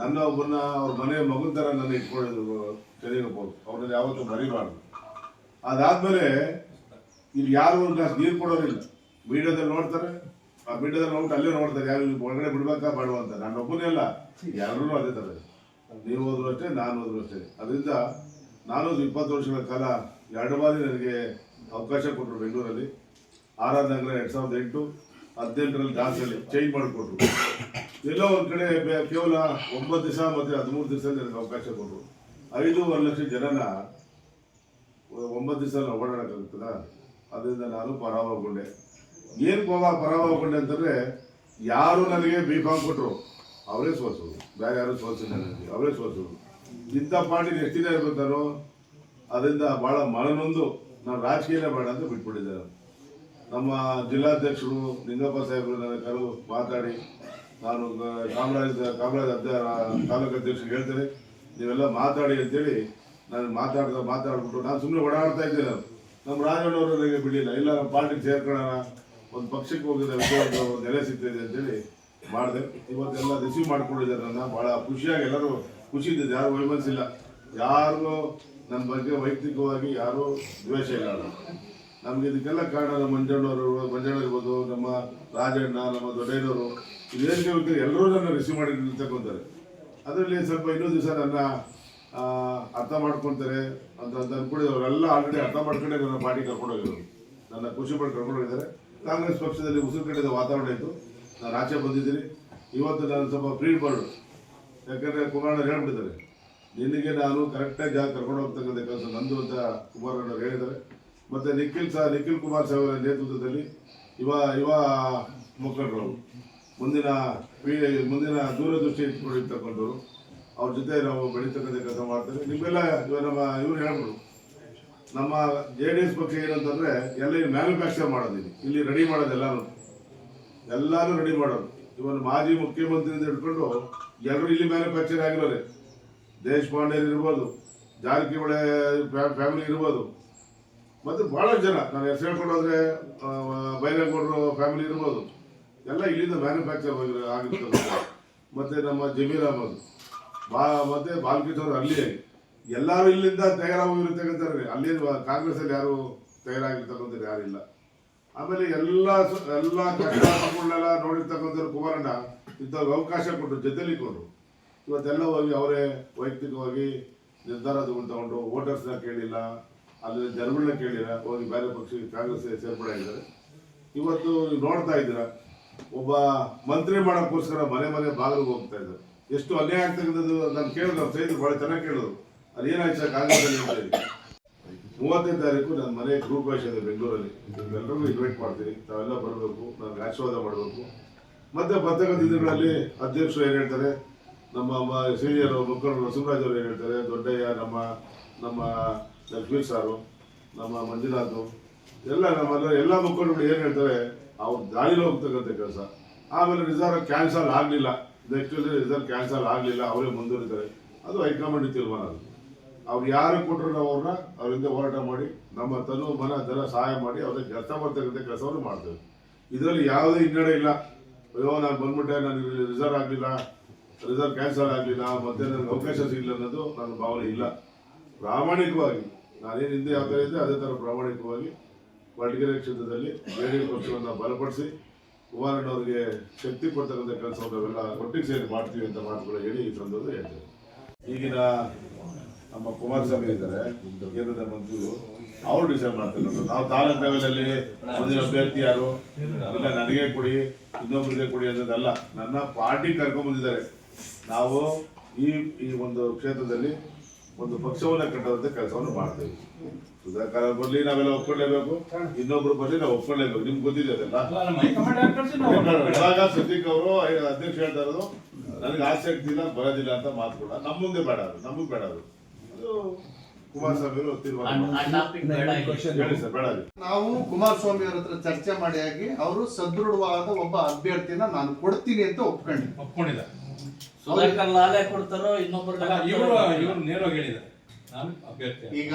ನನ್ನ ಒಬ್ಬನ ಅವ್ರ ಮನೆ ಮಗನ ಥರ ನನ್ನ ಇಟ್ಕೊಂಡಿದ್ರು ಚೆನ್ನಿಗೊಬ್ಬರು. ಅವ್ರನ್ನ ಯಾವತ್ತೂ ಮರಿಬಾರ್ದು. ಅದಾದ್ಮೇಲೆ ಇಲ್ಲಿ ಯಾರು ಒಂದು ಗ್ಲಾಸ್ ನೀರು ಕೊಡೋರಿಲ್ಲ. ಮೀಡಿಯಾದಲ್ಲಿ ನೋಡ್ತಾರೆ, ಆ ಮೀಡಿಯಾದಲ್ಲಿ ನೋಡ್ಬಿಟ್ಟು ಅಲ್ಲೇ ನೋಡ್ತಾರೆ ಯಾರು ಒಳಗಡೆ ಬಿಡ್ಬೇಕಾ ಬೇಡ ಅಂತ. ನಾನು ಒಬ್ಬನೇ ಅಲ್ಲ, ಎಲ್ಲರೂ ಅದೇ ಥರ. ನೀವು ಹೋದ್ರು ಅಷ್ಟೇ, ನಾನು ಹೋದ್ರು ಅಷ್ಟೇ. ಅದರಿಂದ ನಾನು 20 ವರ್ಷಗಳ ಕಾಲ 2 ಬಾರಿ ನನಗೆ ಅವಕಾಶ ಕೊಟ್ಟರು ಬೆಂಗಳೂರಲ್ಲಿ. RR ನಗರ 2008, 18ರಲ್ಲಿ ದಾಸಲ್ಲಿ ಚೇಂಜ್ ಮಾಡಿಕೊಟ್ರು. ಎಲ್ಲೋ ಒಂದು ಕಡೆ ಕೇವಲ 9 ದಿವಸ ಮತ್ತು 13 ದಿವಸ ನನಗೆ ಅವಕಾಶ ಕೊಟ್ಟರು. 5.5 ಲಕ್ಷ ಜನನ 9 ದಿವಸ ಓಡಾಡೋಕ್ಕಾಗುತ್ತದ. ಅದರಿಂದ ನಾನು ಪರಾಭವಗೊಂಡೆ. ಏನು ಪರಾಭವಗೊಂಡೆ ಅಂತಂದರೆ, ಯಾರು ನನಗೆ B.Com ಕೊಟ್ಟರು ಅವರೇ ಸೋಸೋದು, ಬೇರೆ ಯಾರು ಸೋಸಿಲ್ಲ ನನಗೆ, ಅವರೇ ಸೋಸೋದು. ಇಂಥ ಪಾರ್ಟಿ ಎಷ್ಟು ದಿನ ಇರ್ಬೇಕು ನಾನು. ಅದರಿಂದ ಭಾಳ ಮನನೊಂದು ನಾನು ರಾಜಕೀಯನೇ ಬೇಡ ಅಂತ ಬಿಟ್ಬಿಟ್ಟಿದ್ದೆ. ನಮ್ಮ ಜಿಲ್ಲಾಧ್ಯಕ್ಷರು ನಿಂಗಪ್ಪ ಸಾಹೇಬರು ನನ್ನ ಕರೆದು ಮಾತಾಡಿ, ನಾನು ಕಾಮರಾಜ್ ತಾಲೂಕು ಅಧ್ಯಕ್ಷರಿಗೆ ಹೇಳ್ತೇನೆ, ನೀವೆಲ್ಲ ಮಾತಾಡಿ ಅಂತೇಳಿ ನಾನು ಮಾತಾಡ್ಬಿಟ್ಟು ನಾನು ಸುಮ್ಮನೆ ಓಡಾಡ್ತಾ ಇದ್ದೆ. ನಮ್ಮ ರಾಜಣ್ಣವರು ನನಗೆ ಬಿಡಲಿಲ್ಲ, ಇಲ್ಲ ನಮ್ಮ ಪಾರ್ಟಿಗೆ ಸೇರ್ಕೊಳ್ಳೋಣ, ಒಂದು ಪಕ್ಷಕ್ಕೆ ಹೋಗಿದ್ದೆ, ಒಂದು ನೆಲೆ ಸಿಗ್ತಿದೆ ಅಂತೇಳಿ ಮಾಡಿದೆ. ಇವತ್ತೆಲ್ಲ ರಿಸೀವ್ ಮಾಡ್ಕೊಂಡಿದ್ದಾರೆ ನನ್ನ. ಭಾಳ ಖುಷಿಯಾಗಿ ಎಲ್ಲರೂ ಖುಷಿ ಇದ್ದಿದ್ದು, ಯಾರು ವೈಮನಸ್ಸಿಲ್ಲ, ಯಾರಿಗೂ ನನ್ನ ಬಗ್ಗೆ ವೈಯಕ್ತಿಕವಾಗಿ ಯಾರೂ ದ್ವೇಷ ಇಲ್ಲ. ನಮಗೆ ಇದಕ್ಕೆಲ್ಲ ಕಾರಣ ನಮ್ಮ ಮಂಜಣ್ಣ ಇರ್ಬೋದು, ನಮ್ಮ ರಾಜಣ್ಣ, ನಮ್ಮ ದೊಡ್ಡಯ್ಯನವರು, ಇದೇನು ಎಲ್ಲರೂ ನನ್ನ ರಿಸೀವ್ ಮಾಡಿ ತಗೊಂತಾರೆ. ಅದರಲ್ಲಿ ಸ್ವಲ್ಪ ಇನ್ನೂ ದಿವಸ ನನ್ನ ಅರ್ಥ ಮಾಡ್ಕೊತಾರೆ ಅಂತ ಅಂದ್ಕೊಂಡು ಅವರೆಲ್ಲ ಆಲ್ರೆಡಿ ಅರ್ಥ ಮಾಡ್ಕೊಂಡೆ ನನ್ನ ಪಾರ್ಟಿ ಕರ್ಕೊಂಡೋಗಿರೋರು, ನನ್ನ ಖುಷಿ ಪಟ್ಟು ಕರ್ಕೊಂಡೋಗಿದ್ದಾರೆ. ಕಾಂಗ್ರೆಸ್ ಪಕ್ಷದಲ್ಲಿ ಉಸಿರು ಕಡೆದ ವಾತಾವರಣ ಇತ್ತು, ನಾನು ಆಚೆ ಬಂದಿದ್ದೀನಿ. ಇವತ್ತು ನಾನು ಸ್ವಲ್ಪ ಫ್ರೀ ಬರ್ಡು, ಯಾಕಂದರೆ ಕುಮಾರಣ್ಣ ಹೇಳ್ಬಿಟ್ಟಿದ್ದಾರೆ, ನಿನಗೆ ನಾನು ಕರೆಕ್ಟಾಗಿ ಜಾಗ ಕರ್ಕೊಂಡು ಹೋಗ್ತಕ್ಕಂಥ ಕೆಲಸ ನಂದು ಅಂತ ಕುಮಾರಣ್ಣ ಹೇಳಿದ್ದಾರೆ. ಮತ್ತು ನಿಖಿಲ್ ಕುಮಾರ್ ಸಾಹೇಬರ ನೇತೃತ್ವದಲ್ಲಿ ಯುವ ಮುಖಂಡರು ಮುಂದಿನ ದೂರದೃಷ್ಟಿ ಇಟ್ಕೊಂಡಿರ್ತಕ್ಕಂಥವ್ರು, ಅವ್ರ ಜೊತೆ ನಾವು ಬೆಳೀತಕ್ಕಂಥ ಕೆಲಸ ಮಾಡ್ತೇವೆ. ನಿಮ್ಮೆಲ್ಲ ಇವ್ರು ಹೇಳ್ಬಿಡು, ನಮ್ಮ JDS ಪಕ್ಷ ಏನಂತಂದರೆ ಎಲ್ಲ ಮ್ಯಾನುಫ್ಯಾಕ್ಚರ್ ಮಾಡೋದಿದೆ, ಇಲ್ಲಿ ರೆಡಿ ಮಾಡೋದು ಎಲ್ಲರೂ ರೆಡಿ ಮಾಡೋದು. ಇವನು ಮಾಜಿ ಮುಖ್ಯಮಂತ್ರಿಯಿಂದ ಹಿಡ್ಕೊಂಡು ಎಲ್ಲರೂ ಇಲ್ಲಿ ಮ್ಯಾನುಫ್ಯಾಕ್ಚರ್ ಆಗಿರೋರೆ. ದೇಶಪಾಂಡೆ ಇರ್ಬೋದು, ಜಾರಕಿಹೊಳಿ ಫ್ಯಾಮಿಲಿ ಇರ್ಬೋದು, ಮತ್ತು ಭಾಳ ಜನ ನಾನು ಹೆಸರು ಹೇಳ್ಕೊಂಡು ಹೋದರೆ ಬೈರೇಗೌಡರು ಫ್ಯಾಮಿಲಿ ಇರ್ಬೋದು, ಎಲ್ಲ ಇಲ್ಲಿಂದ ಮ್ಯಾನುಫ್ಯಾಕ್ಚರ್ ಆಗಿರ್ತದೆ. ಮತ್ತು ನಮ್ಮ ಜಮೀರ್ ಅಹಮದ್ ಮತ್ತು ಬಾಲ್ಕೃಷ್ಣವ್ರು ಅಲ್ಲಿ ಎಲ್ಲರೂ ಇಲ್ಲಿಂದ ತಯಾರಾಗಿರ್ತಕ್ಕಂಥವ್ರೆ. ಅಲ್ಲಿ ಕಾಂಗ್ರೆಸ್ಸಲ್ಲಿ ಯಾರು ತಯಾರಾಗಿರ್ತಕ್ಕಂಥವ್ರು ಯಾರಿಲ್ಲ. ಆಮೇಲೆ ಎಲ್ಲ ಕಷ್ಟಗಳನ್ನೆಲ್ಲ ನೋಡಿರ್ತಕ್ಕಂಥವ್ರು ಕುಮಾರಣ್ಣ ಇಂಥವ್ರಿಗೆ ಅವಕಾಶ ಕೊಟ್ಟು ಜೊತೆಲಿ ಕೊಟ್ಟರು. ಇವತ್ತೆಲ್ಲ ಹೋಗಿ ಅವರೇ ವೈಯಕ್ತಿಕವಾಗಿ ನಿರ್ಧಾರ ತಗೊಂಡು ವೋಟರ್ಸ್ನ ಕೇಳಿಲ್ಲ, ಅಲ್ಲಿ ಜನಗಳನ್ನ ಕೇಳಿಲ್ಲ, ಹೋಗಿ ಬೇರೆ ಪಕ್ಷಕ್ಕೆ ಕಾಂಗ್ರೆಸ್ ಸೇರ್ಪಡೆ ಆಗಿದ್ದಾರೆ. ಇವತ್ತು ನೋಡ್ತಾ ಇದ್ದೀರಾ, ಒಬ್ಬ ಮಂತ್ರಿ ಮಾಡೋಕ್ಕೋಸ್ಕರ ಮನೆ ಬಾಗಿಲಿಗೆ ಹೋಗ್ತಾ ಇದ್ದಾರೆ. ಎಷ್ಟು ಅನ್ಯಾಯ ಆಗ್ತಕ್ಕಂಥದ್ದು ನಾನು ಕೇಳಿದ್ರು, ಸೈದ್ರು ಭಾಳ ಚೆನ್ನಾಗಿ ಕೇಳಿದ್ರು. ಅದೇನಾಯ್ತು ಸರ್ ಕಾಂಗ್ರೆಸ್ಸಲ್ಲಿ ಅಂತ ಹೇಳಿ. 30ನೇ ತಾರೀಕು ನನ್ನ ಮನೆ ಗ್ರೂಪ್ ಭಾಷೆ ಇದೆ ಬೆಂಗಳೂರಲ್ಲಿ, ನಿಮ್ಮೆಲ್ಲರಿಗೂ ಇನ್ವೈಟ್ ಮಾಡ್ತೀನಿ, ತಾವೆಲ್ಲ ಬರಬೇಕು, ನನಗೆ ಆಶೀರ್ವಾದ ಮಾಡಬೇಕು. ಮತ್ತು ಬರ್ತಕ್ಕಂಥ ದಿನಗಳಲ್ಲಿ ಅಧ್ಯಕ್ಷರು ಏನು ಹೇಳ್ತಾರೆ, ನಮ್ಮ ಸೀನಿಯರ್ ಮುಖಂಡರು ನರಸಿಂಹರಾಜ್ ಅವರು ಏನು ಹೇಳ್ತಾರೆ, ದೊಡ್ಡಯ್ಯ, ನಮ್ಮ ಲಕ್ಷ್ಮೀ ಸಾರು, ನಮ್ಮ ಮಂಜುನಾಥ್, ಎಲ್ಲ ಮುಖಂಡರು ಏನು ಹೇಳ್ತಾರೆ, ಅವ್ರು ದಾರಿలో ಹೋಗ್ತಕ್ಕಂಥ ಕೆಲಸ. ಆಮೇಲೆ ರಿಸರ್ವ್ ಕ್ಯಾನ್ಸಲ್ ಆಗಲಿಲ್ಲ, ನೆಕ್ಸ್ಟ್ ರಿಸರ್ವ್ ಕ್ಯಾನ್ಸಲ್ ಆಗಲಿಲ್ಲ, ಅವರೇ ಮುಂದುವರಿತಾರೆ. ಅದು ಹೈಕಮಾಂಡ್ ತೀರ್ಮಾನ. ಅದು ಅವ್ರು ಯಾರು ಕೊಟ್ಟರು ನಾವು ಅವರಿಂದ ಹೋರಾಟ ಮಾಡಿ ನಮ್ಮ ತನು ಮನ ಧನ ಸಹಾಯ ಮಾಡಿ ಅವ್ರಿಗೆ ಕೆಲಸ ಮಾಡ್ತಕ್ಕಂಥ ಕೆಲಸವನ್ನು ಮಾಡ್ತೇವೆ. ಇದರಲ್ಲಿ ಯಾವುದೇ ಹಿನ್ನಡೆ ಇಲ್ಲ. ಅಯ್ಯೋ ನಾನು ಬಂದ್ಬಿಟ್ಟೆ, ನನಗೆ ರಿಸರ್ವ್ ಕ್ಯಾನ್ಸಲ್ ಆಗಲಿಲ್ಲ, ಮತ್ತೆ ನನಗೆ ಅವಕಾಶ ಸಿಗಲಿಲ್ಲ ಅನ್ನೋದು ನನ್ನ ಭಾವನೆ ಇಲ್ಲ. ಪ್ರಾಮಾಣಿಕವಾಗಿ ನಾನೇನು ಹಿಂದೆ ಯಾವ ಥರ ಇದ್ದೆ ಅದೇ ಥರ ಪ್ರಾಮಾಣಿಕವಾಗಿ ಕೊರಟಗೆರೆ ಕ್ಷೇತ್ರದಲ್ಲಿ JDS ಪಕ್ಷವನ್ನು ಬಲಪಡಿಸಿ ಕುಮಾರಣ್ಣವರಿಗೆ ಶಕ್ತಿ ಕೊಡ್ತಕ್ಕಂಥ ಕೆಲಸವನ್ನು ನಾವೆಲ್ಲ ಒಟ್ಟಿಗೆ ಸೇರಿ ಮಾಡ್ತೀವಿ ಅಂತ ಮಾತುಗಳು ಹೇಳಿ ಈ ಸಂದರ್ಭದಲ್ಲಿ ಹೇಳ್ತೇವೆ. ಈಗಿನ ನಮ್ಮ ಕುಮಾರಸ್ವಾಮಿ ಇದ್ದಾರೆ, ಕೇಂದ್ರದ ಮಂತ್ರಿಗಳು, ಅವರು ಡಿಸೈಡ್ ಮಾಡ್ತಾರೆ. ನಾವು ತಾಲೂಕು ಲೆವೆಲಲ್ಲಿ ಮುಂದಿನ ಅಭ್ಯರ್ಥಿ ಯಾರು ಇಲ್ಲ ನನಗೆ ಕೊಡಿ ಇನ್ನೊಬ್ಬರಿಗೆ ಕೊಡಿ ಅನ್ನೋದಲ್ಲ, ನನ್ನ ಪಾರ್ಟಿ ಕರ್ಕೊಂಡ್ಬಂದಿದ್ದಾರೆ. ನಾವು ಈ ಒಂದು ಕ್ಷೇತ್ರದಲ್ಲಿ ಒಂದು ಪಕ್ಷವನ್ನು ಕಟ್ಟುವಂಥ ಕೆಲಸವನ್ನು ಮಾಡ್ತೇವೆ. ಸುಧಾಕರ್ ಬರಲಿ ನಾವೆಲ್ಲ ಒಪ್ಕೊಳ್ಳೇಬೇಕು, ಇನ್ನೊಬ್ರು ಬರಲಿ ನಾವು ಒಪ್ಕೊಳ್ಳೇಬೇಕು. ನಿಮ್ಗೆ ಗೊತ್ತಿದೆ ಅದೆಲ್ಲ. ಇವಾಗ ಸದ್ಯಕ್ಕೆ ಅವರು ಅಧ್ಯಕ್ಷ ಹೇಳ್ತಾ ಇರೋದು, ನನಗೆ ಆಸಕ್ತಿ ಇಲ್ಲ, ಬರೋದಿಲ್ಲ ಅಂತ ಮಾತು ಕೂಡ ನಮ್ಮ ಮುಂದೆ ಬೇಡ, ಅದು ನಮಗೆ ಬೇಡ. ಅದು ಕುಮಾರಸ್ವಾಮಿ ಅವರು ತೀರ್ಮಾನ ಹೇಳಿ ಸರ್, ಬೇಡ. ನಾವು ಕುಮಾರಸ್ವಾಮಿ ಅವ್ರ ಹತ್ರ ಚರ್ಚೆ ಮಾಡಿ ಆಗಿ ಅವರು ಸದೃಢವಾದ ಒಬ್ಬ ಅಭ್ಯರ್ಥಿನ ನಾನು ಕೊಡ್ತೀನಿ ಅಂತ ಒಪ್ಕೊಂಡಿದ್ದ. ಸುಧಾಕರ್ ಲಾಲೆ ಕೊಡ್ತಾರೋ ಇನ್ನೊಬ್ಬರು ನೇರವಾಗಿ ಹೇಳಿದ್ದಾರೆ, ನಾನು ಅಭ್ಯರ್ಥಿ. ಈಗ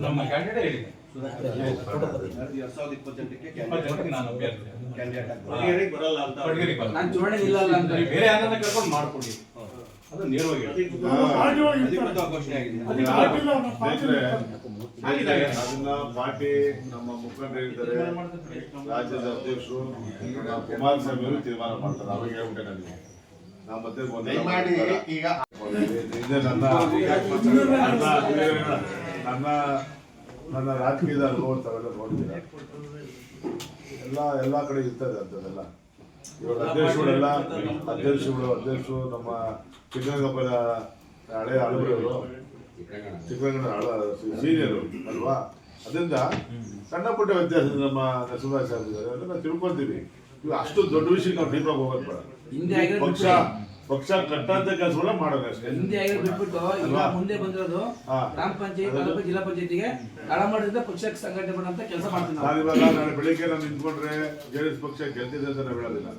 ನಮ್ಮ ಕ್ಯಾಂಡಿಡೇಟ್ ಹೇಳಿದೆ 2028ಕ್ಕೆ ನಾನು ಅಭ್ಯರ್ಥಿ ಬರಲ್ಲ ಅಂತ ನಾನು ಚುನಾವಣೆ ಇಲ್ಲ ಅಂತ ಬೇರೆ ಯಾರನ್ನ ಕರ್ಕೊಂಡು ಮಾಡ್ಕೊಡಿ, ಅದು ನೇರವಾಗಿ ಅದನ್ನ ಪಾರ್ಟಿ ನಮ್ಮ ಮುಖಂಡರು ಹೇಳ್ತಾರೆ, ರಾಜ್ಯದ ಅಧ್ಯಕ್ಷರು ಕುಮಾರಸ್ವಾಮಿ ಅವರು ತೀರ್ಮಾನ ಮಾಡ್ತಾರೆ. ಅವಾಗ ಹೇಳ್ಬಿಟ್ಟೆ ನನಗೆ ನಾವು ಮತ್ತೆ ಈಗ ನನ್ನ ರಾಜಕೀಯದ ಅನುಭವ ತಾವೆಲ್ಲ ನೋಡಿದ್ದೀರ. ಎಲ್ಲ ಕಡೆ ಇರ್ತದೆ ಅಂತದೆಲ್ಲ. ಇವಾಗ ಅಧ್ಯಕ್ಷರು ನಮ್ಮ ಚಿಕ್ಕರಂಗಪ್ಪನ ಹಳೆ ಹಳಬರವರು, ಚಿಕ್ಕರಂಗನ ಸೀನಿಯರು ಅಲ್ವಾ. ಅದರಿಂದ ಸಣ್ಣ ಪುಟ್ಟ ವ್ಯತ್ಯಾಸ ನಮ್ಮ ನರಸಿಂಹರಾಜ್ ಸಾಹೇಬ್ ಅದನ್ನ ನಾವು ತಿಳ್ಕೊತೀವಿ. ಇವಾಗ ಅಷ್ಟು ದೊಡ್ಡ ವಿಷಯಕ್ಕೆ ನಾವು ಡೀಪಾಗಿ ಹೋಗೋದು ಬೇಡ. ಪಕ್ಷ ಕಟ್ಟಂತ ಕೆಲಸಗಳನ್ನ ಮಾಡೋದು ಅಷ್ಟೇ. ಹಿಂದೆ ಬಿಟ್ಬಿಟ್ಟು ಈಗ ಮುಂದೆ ಬಂದಿರೋದು ಗ್ರಾಮ ಪಂಚಾಯತ್ ಜಿಲ್ಲಾ ಪಂಚಾಯತಿಗೆ ತಳ ಮಾಡಿದ್ರೆ ಪಕ್ಷಕ್ಕೆ ಸಂಘಟನೆ ಮಾಡುವಂತ ಕೆಲಸ ಮಾಡ್ತೀವಿ ನಾವು. ಇವಾಗ ನಾಳೆ ಬೆಳಿಗ್ಗೆ ನಾವು ನಿಂತ್ಕೊಂಡ್ರೆ ಜೆಡಿಎಸ್ ಪಕ್ಷ ಗೆಲ್ತಿದೆ ಅಂತ ನಾವು ಹೇಳೋದಿಲ್ಲ.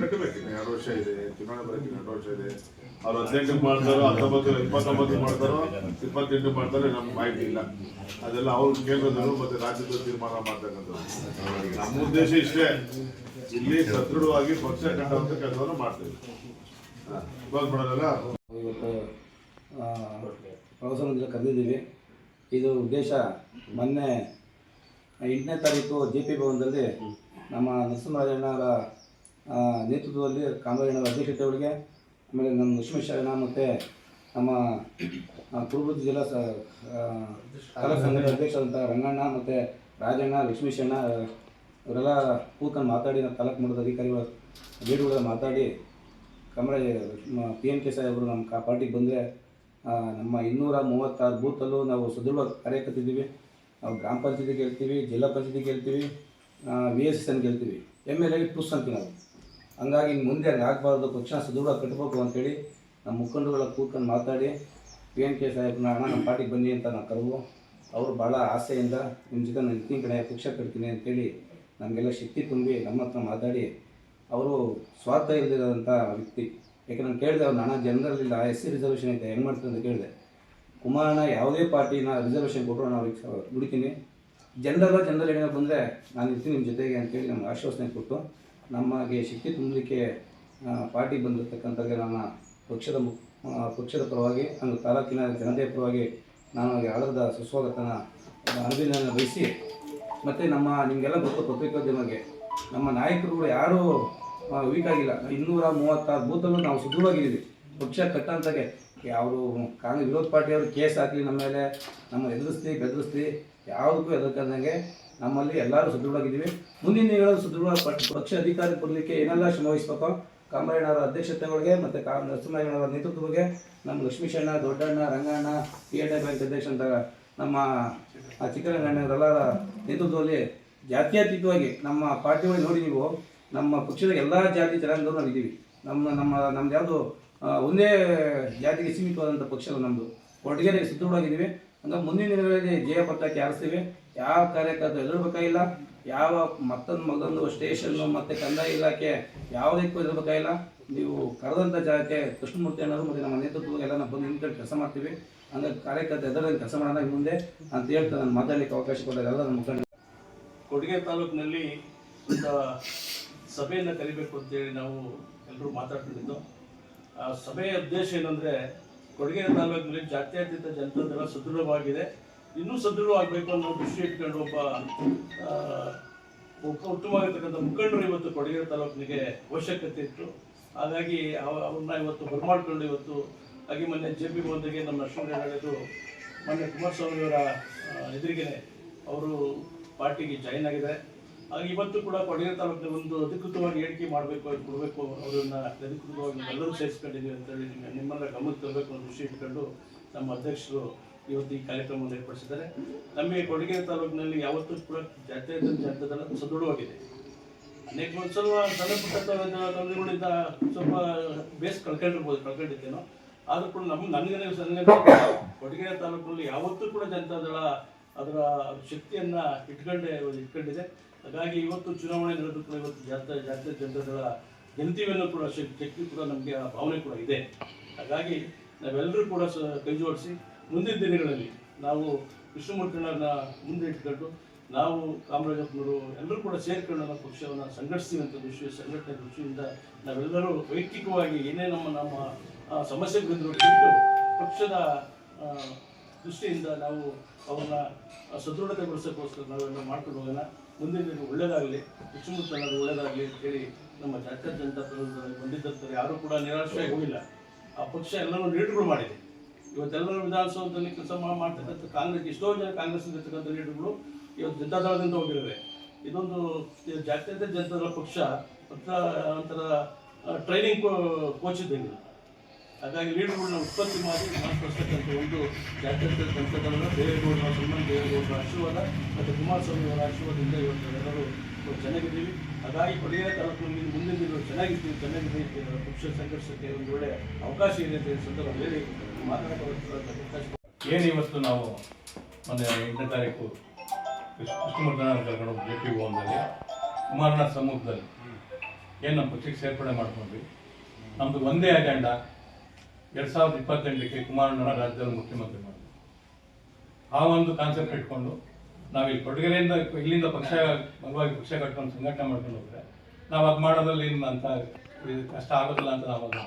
ಕಟ್ಟಬೇಕು. 2 ವರ್ಷ ಇದೆ, ಚುನಾವಣೆ ಬರೋಕ್ಕೆ 2 ವರ್ಷ ಇದೆ. ಅವ್ರು 18 ಮಾಡ್ತಾರೋ 29 ಮಾಡ್ತಾರೋ 28 ಮಾಡ್ತಾರೋ ನಮ್ಗೆ ಮಾಹಿತಿ ಇಲ್ಲ. ಅದೆಲ್ಲ ಅವ್ರು ಕೇಂದ್ರದವರು ಮತ್ತೆ ರಾಜ್ಯದ ತೀರ್ಮಾನ ಮಾಡ್ತಕ್ಕಂಥದ್ದು. ನಮ್ಮ ಉದ್ದೇಶ ಇಷ್ಟೇ, ಇಲ್ಲಿ ಸದೃಢವಾಗಿ ಪಕ್ಷ ಕಟ್ಟುವಂತ ಕೆಲಸವನ್ನು ಮಾಡ್ತೀವಿ. ಮಾಡೋದಲ್ಲ. ಇವತ್ತು ಪ್ರವಾಸ ಮಂದಿರ ಕರೆದಿದ್ದೀವಿ. ಇದು ಉದ್ದೇಶ ಮೊನ್ನೆ 8ನೇ ತಾರೀಕು JP ಭವನದಲ್ಲಿ ನಮ್ಮ ನರಸಿಂಹರಾಜಣ್ಣವರ ನೇತೃತ್ವದಲ್ಲಿ ಕಾಮರಾಜಣ್ಣವರ ಅಧ್ಯಕ್ಷತೆಯೊಳಗೆ, ಆಮೇಲೆ ನಮ್ಮ ಲಕ್ಷ್ಮೀಶರಣ ಮತ್ತು ನಮ್ಮ ಕುರುಬುದ್ದಿ ಜಿಲ್ಲಾ ಕಲಾ ಸಂಘದ ಅಧ್ಯಕ್ಷರಾದಂಥ ರಂಗಣ್ಣ ಮತ್ತು ರಾಜಣ್ಣ, ಲಕ್ಷ್ಮೀಶಣ್ಣ ಇವರೆಲ್ಲ ಕೂತ್ಕೊಂಡು ಮಾತಾಡಿ, ನಾವು ತಾಲೂಕು ಮಟ್ಟದ ಅಧಿಕಾರಿಗಳ ಬೇಡುಗಳ ಮಾತಾಡಿ ಕಾಮರಾಜ PNK ಸಾಹೇಬರು ನಮ್ಮ ಪಾರ್ಟಿಗೆ ಬಂದರೆ ನಮ್ಮ 236 ಬೂತಲ್ಲೂ ನಾವು ಸದೃಢವಾಗಿ ಕಾರ್ಯಕರ್ತಿದ್ದೀವಿ. ನಾವು ಗ್ರಾಮ ಪಂಚಾಯತಿ ಗೆಲ್ತೀವಿ, ಜಿಲ್ಲಾ ಪಂಚಾಯತಿ ಗೆಲ್ತೀವಿ, VSN ಗೆಲ್ತೀವಿ, MLA ಪ್ಲಸ್ ಅಂತೀವಿ ನಾವು. ಹಂಗಾಗಿ ಮುಂದೆ ಹಂಗೆ ಆಗಬಾರ್ದು, ಪಕ್ಷ ಸದೃಢವಾಗಿ ಕಟ್ಟಬೇಕು ಅಂತೇಳಿ ನಮ್ಮ ಮುಖಂಡರುಗಳ ಕೂತ್ಕೊಂಡು ಮಾತಾಡಿ PNK ಸಾಹೇಬ್ರನ್ನ ಅಣ್ಣ ನಮ್ಮ ಪಾರ್ಟಿಗೆ ಬನ್ನಿ ಅಂತ ನಾವು ಕರೆವು. ಅವರು ಭಾಳ ಆಸೆಯಿಂದ ನಿಮ್ಮ ಜೊತೆ ನಾನು ಇರ್ತೀನಿ ಕಡೆ ಪಕ್ಷ ಕಟ್ತೀನಿ ಅಂತೇಳಿ ನಮಗೆಲ್ಲ ಶಕ್ತಿ ತುಂಬಿ ನಮ್ಮ ಹತ್ರ ಮಾತಾಡಿ, ಅವರು ಸ್ವಾರ್ಥ ಇಲ್ಲದಿರೋಂಥ ವ್ಯಕ್ತಿ. ಯಾಕೆ ನಾನು ಕೇಳಿದೆ ಅವ್ರು, ನಾನಾ ಜನರಲ್ಲಿಲ್ಲ SC ರಿಸರ್ವೇಷನ್ ಐತೆ ಹೆಂಗೆ ಮಾಡ್ತೀನಿ ಅಂತ ಕೇಳಿದೆ. ಕುಮಾರಣ್ಣ ಯಾವುದೇ ಪಾರ್ಟಿನ ರಿಸರ್ವೇಷನ್ ಕೊಟ್ಟರು ನಾವು ದುಡಿತೀನಿ, ಜನರಲ್ ಏನಾದ್ರು ಬಂದರೆ ನಾನು ಇರ್ತೀನಿ ನಿಮ್ಮ ಜೊತೆಗೆ ಅಂತೇಳಿ ನಮ್ಗೆ ಆಶ್ವಾಸನೆ ಕೊಟ್ಟು ನಮಗೆ ಶಕ್ತಿ ತುಂಬಲಿಕ್ಕೆ ಪಾರ್ಟಿಗೆ ಬಂದಿರತಕ್ಕಂಥದ್ದು ನಮ್ಮ ಪಕ್ಷದ ಪರವಾಗಿ ಹಾಗೂ ತಾಲೂಕಿನ ಜನತೆಯ ಪರವಾಗಿ ನಾನು ಆಳದ ಸುಸ್ವಾಗತನ ಅಭಿನಂದನೆ ಬಯಸಿ, ಮತ್ತು ನಿಮಗೆಲ್ಲ ಗೊತ್ತು ಪತ್ರಿಕೋದ್ಯಮಗೆ ನಮ್ಮ ನಾಯಕರುಗಳು ಯಾರೂ ವೀಕ್ ಆಗಿಲ್ಲ. 236 ಬೂತಲ್ಲೂ ನಾವು ಸುದೃಢವಾಗಿದ್ದೀವಿ. ಪಕ್ಷ ಕಟ್ಟಂತಾಗೆ ಅವರು ಕಾಂಗ್ರೆಸ್ ವಿರೋಧ ಪಾರ್ಟಿಯವರು ಕೇಸ್ ಹಾಕಲಿ ನಮ್ಮ ಮೇಲೆ, ನಮ್ಮ ಬೆದರಿಸ್ತಿ ಯಾವುದಕ್ಕೂ ಎದುರ್ಕಂದಂಗೆ ನಮ್ಮಲ್ಲಿ ಎಲ್ಲರೂ ಸುದೃಢವಾಗಿದ್ದೀವಿ. ಮುಂದಿನ ದಿನಗಳಲ್ಲಿ ಸುದೃಢ ಪಕ್ಷ ಅಧಿಕಾರ ಕೊಡಲಿಕ್ಕೆ ಏನೆಲ್ಲ ಶ್ರಮವಹಿಸಬೇಕು, ಕಾಮರಾಜಣ್ಣವರ ಅಧ್ಯಕ್ಷತೆಗಳಿಗೆ ಮತ್ತು ನರಸಿಂಹರಾಜಣ್ಣವರ ನೇತೃತ್ವಕ್ಕೆ ನಮ್ಮ ಲಕ್ಷ್ಮೀಶಣ್ಣ, ದೊಡ್ಡಣ್ಣ, ರಂಗಣ್ಣ, PNK ಬ್ಯಾಂಕ್ ಅಧ್ಯಕ್ಷ ಅಂತ ನಮ್ಮ ಚಿಕ್ಕರಂಗಣ್ಣವರೆಲ್ಲರ ನೇತೃತ್ವದಲ್ಲಿ ಜಾತ್ಯತೀತವಾಗಿ ನಮ್ಮ ಪಾರ್ಟಿ ಒಳಗೆ ನೋಡಿ, ನೀವು ನಮ್ಮ ಪಕ್ಷದ ಎಲ್ಲ ಜಾತಿ ಜನಾಂಗದವರು ನಾವು ಇದ್ದೀವಿ. ನಮ್ದು ಯಾವುದು ಒಂದೇ ಜಾತಿಗೆ ಸೀಮಿತವಾದಂಥ ಪಕ್ಷ ನಮ್ಮದು. ಕೊಟ್ಟಿಗೆರೆಗೆ ಸುದೃಢವಾಗಿದ್ದೀವಿ. ಹಂಗಾಗಿ ಮುಂದಿನ ದಿನಗಳಲ್ಲಿ ಜಯ ಪಟ್ಟಕ್ಕೆ ಆರಿಸ್ತೀವಿ. ಯಾವ ಕಾರ್ಯಕರ್ತರು ಹೆದರಬೇಕಾಗಿಲ್ಲ, ಯಾವ ಮತ್ತೊಂದು ಸ್ಟೇಷನ್ನು ಮತ್ತು ಕಂದಾಯ ಇಲಾಖೆ ಯಾವುದಕ್ಕೂ ಹೆದರಬೇಕಾಗಿಲ್ಲ. ನೀವು ಕರೆದಂಥ ಜಾಗಕ್ಕೆ ಕೃಷ್ಣಮೂರ್ತಿ ಅಣ್ಣವರು ಮತ್ತು ನಮ್ಮ ನೇತೃತ್ವದಲ್ಲಿ ಎಲ್ಲ ನಾವು ಬಂದು ನಿಂತ್ಕೊಂಡು ಕೆಲಸ ಮಾಡ್ತೀವಿ. ಹಂಗಾಗಿ ಕಾರ್ಯಕರ್ತ ಹೆದರದಂಗೆ ಕೆಲಸ ಮಾಡೋಣ ಮುಂದೆ ಅಂತ ಹೇಳ್ತಾ ನಾನು ಮಾತಾಡಲಿಕ್ಕೆ ಅವಕಾಶ ಕೊಟ್ಟಿದ್ದಾರೆ ಎಲ್ಲ ನಮ್ಮ ಮುಖಂಡ. ಕೊಡಗೇರಿ ತಾಲೂಕಿನಲ್ಲಿ ಒಂದು ಸಭೆಯನ್ನು ಕರಿಬೇಕು ಅಂತೇಳಿ ನಾವು ಎಲ್ಲರೂ ಮಾತಾಡ್ತಿದ್ದು. ಆ ಸಭೆಯ ಉದ್ದೇಶ ಏನಂದರೆ, ಕೊಡಗೇರಿ ತಾಲೂಕಿನಲ್ಲಿ ಜಾತ್ಯತೀತ ಜನತಾದಳ ಸದೃಢವಾಗಿದೆ, ಇನ್ನೂ ಸದೃಢವಾಗಬೇಕು ಅನ್ನೋ ದೃಷ್ಟಿ ಇಟ್ಕೊಂಡು ಒಬ್ಬ ಉತ್ತಮವಾಗಿರ್ತಕ್ಕಂಥ ಮುಖಂಡರು ಇವತ್ತು ಕೊಡಗೇರಿ ತಾಲೂಕಿನಿಗೆ ಅವಶ್ಯಕತೆ ಇತ್ತು. ಹಾಗಾಗಿ ಅವ್ರನ್ನ ಇವತ್ತು ಬರಮಾಡ್ಕೊಂಡು ಇವತ್ತು ಹಾಗೆ ಮೊನ್ನೆ JP ಭವನಕ್ಕೆ ನಮ್ಮ ನರಸಿಂಹರಾಜು ಮೊನ್ನೆ ಕುಮಾರಸ್ವಾಮಿಯವರ ಎದುರಿಗೆ ಅವರು ಪಾರ್ಟಿಗೆ ಜಾಯಿನ್ ಆಗಿದ್ದಾರೆ. ಹಾಗೆ ಇವತ್ತು ಕೂಡ ಕೊಡಗೇರಿ ತಾಲೂಕಿನ ಒಂದು ಅಧಿಕೃತವಾಗಿ ಹೇಳಿಕೆ ಕೊಡಬೇಕು, ಅವರನ್ನ ಅಧಿಕೃತವಾಗಿ ಎಲ್ಲರೂ ಸೇರಿಸ್ಕೊಂಡಿದ್ದೀವಿ ಅಂತೇಳಿ ನಿಮ್ಮೆಲ್ಲ ಗಮನಕ್ಕೆ ತರಬೇಕು ಅನ್ನೋ ದೃಷ್ಟಿ ಇಟ್ಕೊಂಡು ನಮ್ಮ ಅಧ್ಯಕ್ಷರು ಇವತ್ತು ಈ ಕಾರ್ಯಕ್ರಮವನ್ನು ಏರ್ಪಡಿಸಿದ್ದಾರೆ. ನಮಗೆ ಕೊಡಗೇರಿ ತಾಲೂಕಿನಲ್ಲಿ ಯಾವತ್ತೂ ಕೂಡ ಜಾತ್ಯತೀತ ಜನತಾದಳ ಸದೃಢವಾಗಿದೆ. ಅನೇಕ ಸ್ವಲ್ಪ ಸಣ್ಣ ಪುಟ್ಟ ತೊಂದರೆಗಳಿಂದ ಸ್ವಲ್ಪ ಬೇಸ್ ಕಳ್ಕೊಂಡಿದ್ದೇನೋ, ಆದರೂ ಕೂಡ ನನಗೆ ಕೊಡಗೇರಿ ತಾಲೂಕಿನಲ್ಲಿ ಯಾವತ್ತೂ ಕೂಡ ಜನತಾದಳ ಅದರ ಶಕ್ತಿಯನ್ನು ಇಟ್ಕೊಂಡಿದೆ. ಹಾಗಾಗಿ ಇವತ್ತು ಚುನಾವಣೆ ನಡೆದು ಕೂಡ ಇವತ್ತು ಜಾತ್ಯತೀತ ಜನತಾದಳ ಗೆಲ್ತೀವಿ ಅನ್ನೋ ಕೂಡ ಶಕ್ತಿ ಕೂಡ ನಮಗೆ ಆ ಭಾವನೆ ಕೂಡ ಇದೆ. ಹಾಗಾಗಿ ನಾವೆಲ್ಲರೂ ಕೂಡ ಕೈ ಜೋಡಿಸಿ ಮುಂದಿನ ದಿನಗಳಲ್ಲಿ ನಾವು ಕೃಷ್ಣಮೂರ್ತಿಯನ್ನ ಮುಂದೆ ಇಟ್ಕೊಂಡು ನಾವು ಕಾಮರಾಜಪ್ಪನವರು ಎಲ್ಲರೂ ಕೂಡ ಸೇರ್ಕೊಂಡು ನಮ್ಮ ಪಕ್ಷವನ್ನು ಸಂಘಟಿಸ್ತೀವಿ ಅಂತ ಸಂಘಟನೆ ದೃಷ್ಟಿಯಿಂದ ನಾವೆಲ್ಲರೂ ವೈಯಕ್ತಿಕವಾಗಿ ಏನೇ ನಮ್ಮ ಸಮಸ್ಯೆಗಳಿಂದ ಬಿಟ್ಟು ಪಕ್ಷದ ದೃಷ್ಟಿಯಿಂದ ನಾವು ಅವ್ರನ್ನ ಸದೃಢತೆಗೊಳಿಸೋಕ್ಕೋಸ್ಕರ ನಾವೆಲ್ಲ ಮಾಡ್ಕೊಂಡು ಹೋಗೋಣ. ಮುಂದಿನ ದಿನ ಒಳ್ಳೆಯದಾಗಲಿ, ಕೃಷ್ಣಮೂರ್ತಿ ಒಳ್ಳೆಯದಾಗಲಿ ಅಂತೇಳಿ ನಮ್ಮ ಜಾತ್ಯತೀತ ಜನತಾ ದಳದಲ್ಲಿ ಬಂದಿದ್ದಂತಾರೆ ಯಾರೂ ಕೂಡ ನಿರಾಶೆಯಾಗಿ ಹೋಗಿಲ್ಲ. ಆ ಪಕ್ಷ ಎಲ್ಲರೂ ಲೀಡರ್ಗಳು ಮಾಡಿದೆ. ಇವತ್ತೆಲ್ಲರೂ ವಿಧಾನಸೌಧದಲ್ಲಿ ಕೆಲಸ ಮಾಡ್ತಕ್ಕಂಥ ಕಾಂಗ್ರೆಸ್ ಎಷ್ಟೋ ಜನ ಕಾಂಗ್ರೆಸ್ ಇರ್ತಕ್ಕಂಥ ಲೀಡರ್ಗಳು ಇವತ್ತು ಜನತಾದಳದಿಂದ ಹೋಗಿದ್ದಾರೆ. ಇದೊಂದು ಜಾತ್ಯತೀತ ಜನತಾ ಪಕ್ಷ ಒಂಥರ ಟ್ರೈನಿಂಗ್ ಕೋಚ್ ಇದ್ದಂಗೆ. ಹಾಗಾಗಿ ಲೀಡರ್ಗಳನ್ನ ಉತ್ಪತ್ತಿ ಮಾಡಿ ಮಾರ್ಪಡಿಸ್ತಕ್ಕಂಥ ಒಂದು ಜಾತ್ಯತೀತ ಜನತಾದಳದ ದೇವೇಗೌಡರ ಸನ್ಮಾನ, ದೇವೇಗೌಡರ ಆಶೀರ್ವಾದ ಮತ್ತು ಕುಮಾರಸ್ವಾಮಿ ಅವರ ಆಶೀರ್ವಾದದಿಂದ ಇವತ್ತು ಎಲ್ಲರೂ ಚೆನ್ನಾಗಿದ್ದೀವಿ. ಹಾಗಾಗಿ ಕೊಡಗೇರಿ ತಾಲೂಕಿನಲ್ಲಿ ಮುಂದಿನ ದಿನಗಳು ಚೆನ್ನಾಗಿದೆ ಪಕ್ಷ ಸಂಘರ್ಷಕ್ಕೆ ಒಂದು ಒಳ್ಳೆಯ ಅವಕಾಶ ಇದೆ ಅಂತ ಈ ಸಂದರ್ಭದಲ್ಲಿ ಮಾತನಾಡೋದಕ್ಕೆ ಅವಕಾಶ. ಏನು ಇವತ್ತು ನಾವು ಮೊನ್ನೆ 8ನೇ ತಾರೀಕು ಕೃಷ್ಣಮೂರ್ತಿನ ಕರ್ಕೊಂಡು JP ಭವನದಲ್ಲಿ ಕುಮಾರಣ್ಣ ಸಮ್ಮುಖದಲ್ಲಿ ಏನು ನಮ್ಮ ಪಕ್ಷಕ್ಕೆ ಸೇರ್ಪಡೆ ಮಾಡ್ಕೊಂಡ್ವಿ. ನಮ್ಮದು ಒಂದೇ ಅಜೆಂಡಾ 2028ಕ್ಕೆ ಕುಮಾರಣ್ಣನ ರಾಜ್ಯದಲ್ಲಿ ಮುಖ್ಯಮಂತ್ರಿ ಮಾಡೋದು. ಆ ಒಂದು ಕಾನ್ಸೆಪ್ಟ್ ಇಟ್ಕೊಂಡು ನಾವಿಲ್ಲಿ ಕೊಡಗೆರೆಯಿಂದ ಇಲ್ಲಿಂದ ಪಕ್ಷ ಬಲವಾಗಿ ಪಕ್ಷ ಕಟ್ಕೊಂಡು ಸಂಘಟನೆ ಮಾಡ್ಕೊಂಡು ಹೋದರೆ ನಾವು ಅದು ಮಾಡೋದ್ರಲ್ಲಿ ಏನು ಅಂತ ಕಷ್ಟ ಆಗೋದಿಲ್ಲ ಅಂತ ನಾವು ಅದು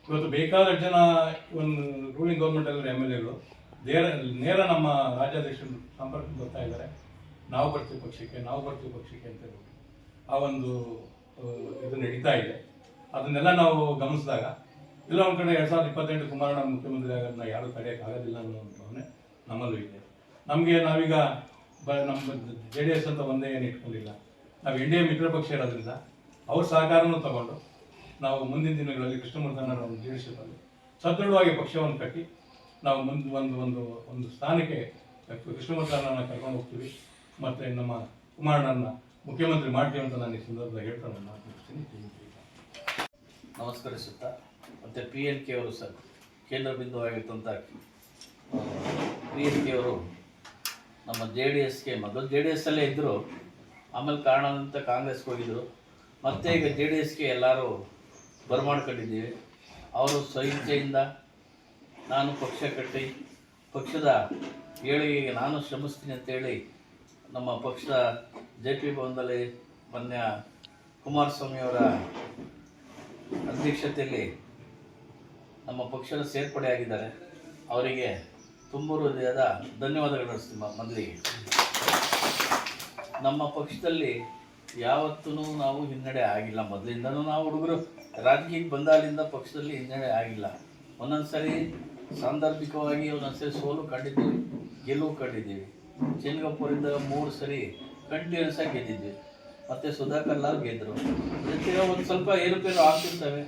ಇವತ್ತು ಬೇಕಾದಷ್ಟು ಜನ ಒಂದು ರೂಲಿಂಗ್ ಗೌರ್ಮೆಂಟಲ್ಲಿ MLAಗಳು ನೇರ ನಮ್ಮ ರಾಜ್ಯಾಧ್ಯಕ್ಷರು ಸಂಪರ್ಕಕ್ಕೆ ಬರ್ತಾ ಇದ್ದಾರೆ. ನಾವು ಬರ್ತೀವಿ ಪಕ್ಷಕ್ಕೆ ಅಂತ ಹೇಳಿ ಆ ಒಂದು ಇದು ನಡೀತಾ ಇದೆ. ಅದನ್ನೆಲ್ಲ ನಾವು ಗಮನಿಸಿದಾಗ ಇಲ್ಲ ಒಂದು ಕಡೆ 2028 ಕುಮಾರಣ್ಣ ಮುಖ್ಯಮಂತ್ರಿ ಆಗೋದನ್ನ ಯಾರೂ ತಡೆಯೋಕ್ಕಾಗೋದಿಲ್ಲ ಅನ್ನೋ ಒಂದು ಭಾವನೆ ನಮ್ಮಲ್ಲೂ ಇದೆ. ನಾವೀಗ ನಮ್ಮ JDS ಅಂತ ಒಂದೇ ಏನು ಇಟ್ಕೊಂಡಿಲ್ಲ, ನಾವು NDA ಮಿತ್ರ ಪಕ್ಷ ಇರೋದ್ರಿಂದ ಅವ್ರ ಸಹಕಾರನೂ ತಗೊಂಡು ನಾವು ಮುಂದಿನ ದಿನಗಳಲ್ಲಿ ಕೃಷ್ಣಮೂರ್ತಿನ ಒಂದು ಲೀಡರ್ಶಿಪ್ಪಲ್ಲಿ ಸದೃಢವಾಗಿ ಪಕ್ಷವನ್ನು ಕಟ್ಟಿ ನಾವು ಒಂದು ಸ್ಥಾನಕ್ಕೆ ಕೃಷ್ಣಮೂರ್ತಿನ ಕರ್ಕೊಂಡು ಹೋಗ್ತೀವಿ ಮತ್ತು ನಮ್ಮ ಕುಮಾರಣ್ಣನ ಮುಖ್ಯಮಂತ್ರಿ ಮಾಡ್ತೀವಿ ಅಂತ ನಾನು ಈ ಸಂದರ್ಭದಲ್ಲಿ ಹೇಳ್ತಾ ನಾನು ಮಾತನಾಡ್ತೀನಿ. ನಮಸ್ಕರಿಸುತ್ತಾ ಮತ್ತು PNK ಅವರು ಸರ್ ಕೇಂದ್ರ ಬಿಂದುವಾಗಿರ್ತಂಥ PNK ಅವರು ನಮ್ಮ JDSಗೆ ಮೊದಲು JDSಲ್ಲೇ ಇದ್ದರು, ಆಮೇಲೆ ಕಾರಣದಂತ ಕಾಂಗ್ರೆಸ್ಗೆ ಹೋಗಿದ್ದರು, ಮತ್ತು ಈಗ JDSಗೆ ಎಲ್ಲರೂ ಬರಮಾಡ್ಕೊಂಡಿದ್ದೀವಿ. ಅವರು ಸ್ವಇಚ್ಛೆಯಿಂದ ನಾನು ಪಕ್ಷ ಕಟ್ಟಿ ಪಕ್ಷದ ಏಳಿಗೆಗೆ ನಾನು ಶ್ರಮಿಸ್ತೀನಿ ಅಂತೇಳಿ ನಮ್ಮ ಪಕ್ಷದ JP ಭವನದಲ್ಲಿ ಮಾನ್ಯ ಕುಮಾರಸ್ವಾಮಿಯವರ ಅಧ್ಯಕ್ಷತೆಯಲ್ಲಿ ನಮ್ಮ ಪಕ್ಷದ ಸೇರ್ಪಡೆಯಾಗಿದ್ದಾರೆ. ಅವರಿಗೆ ತುಂಬ ಹೃದಯದ ಧನ್ಯವಾದಗಳು ನಡೆಸ್ತೀನಿ. ಮೊದಲಿಗೆ ನಮ್ಮ ಪಕ್ಷದಲ್ಲಿ ಯಾವತ್ತೂ ನಾವು ಹಿನ್ನಡೆ ಆಗಿಲ್ಲ. ಮೊದಲಿಂದನೂ ನಾವು ಹುಡುಗರು ರಾಜಕೀಯಕ್ಕೆ ಬಂದಾಗಲಿಂದ ಪಕ್ಷದಲ್ಲಿ ಹಿನ್ನಡೆ ಆಗಿಲ್ಲ. ಒಂದೊಂದು ಸರಿ ಸಾಂದರ್ಭಿಕವಾಗಿ ಒಂದೊಂದು ಸರಿ ಸೋಲು ಕಂಡಿದ್ದೀವಿ, ಗೆಲುವು ಕಂಡಿದ್ದೀವಿ. ಚೆನ್ನಗಪ್ಪುರಿಂದ 3 ಸರಿ ಕಂಟಿನ್ಯೂಸ್ ಆಗಿ ಗೆದ್ದಿದ್ವಿ, ಮತ್ತು ಸುಧಾಕರ್ ಲಾಲ್ ಗೆದ್ದರು. ಜೊತೆಗೆ ಒಂದು ಸ್ವಲ್ಪ ಏರುಪೇರು ಆಗ್ತಿರ್ತವೆ.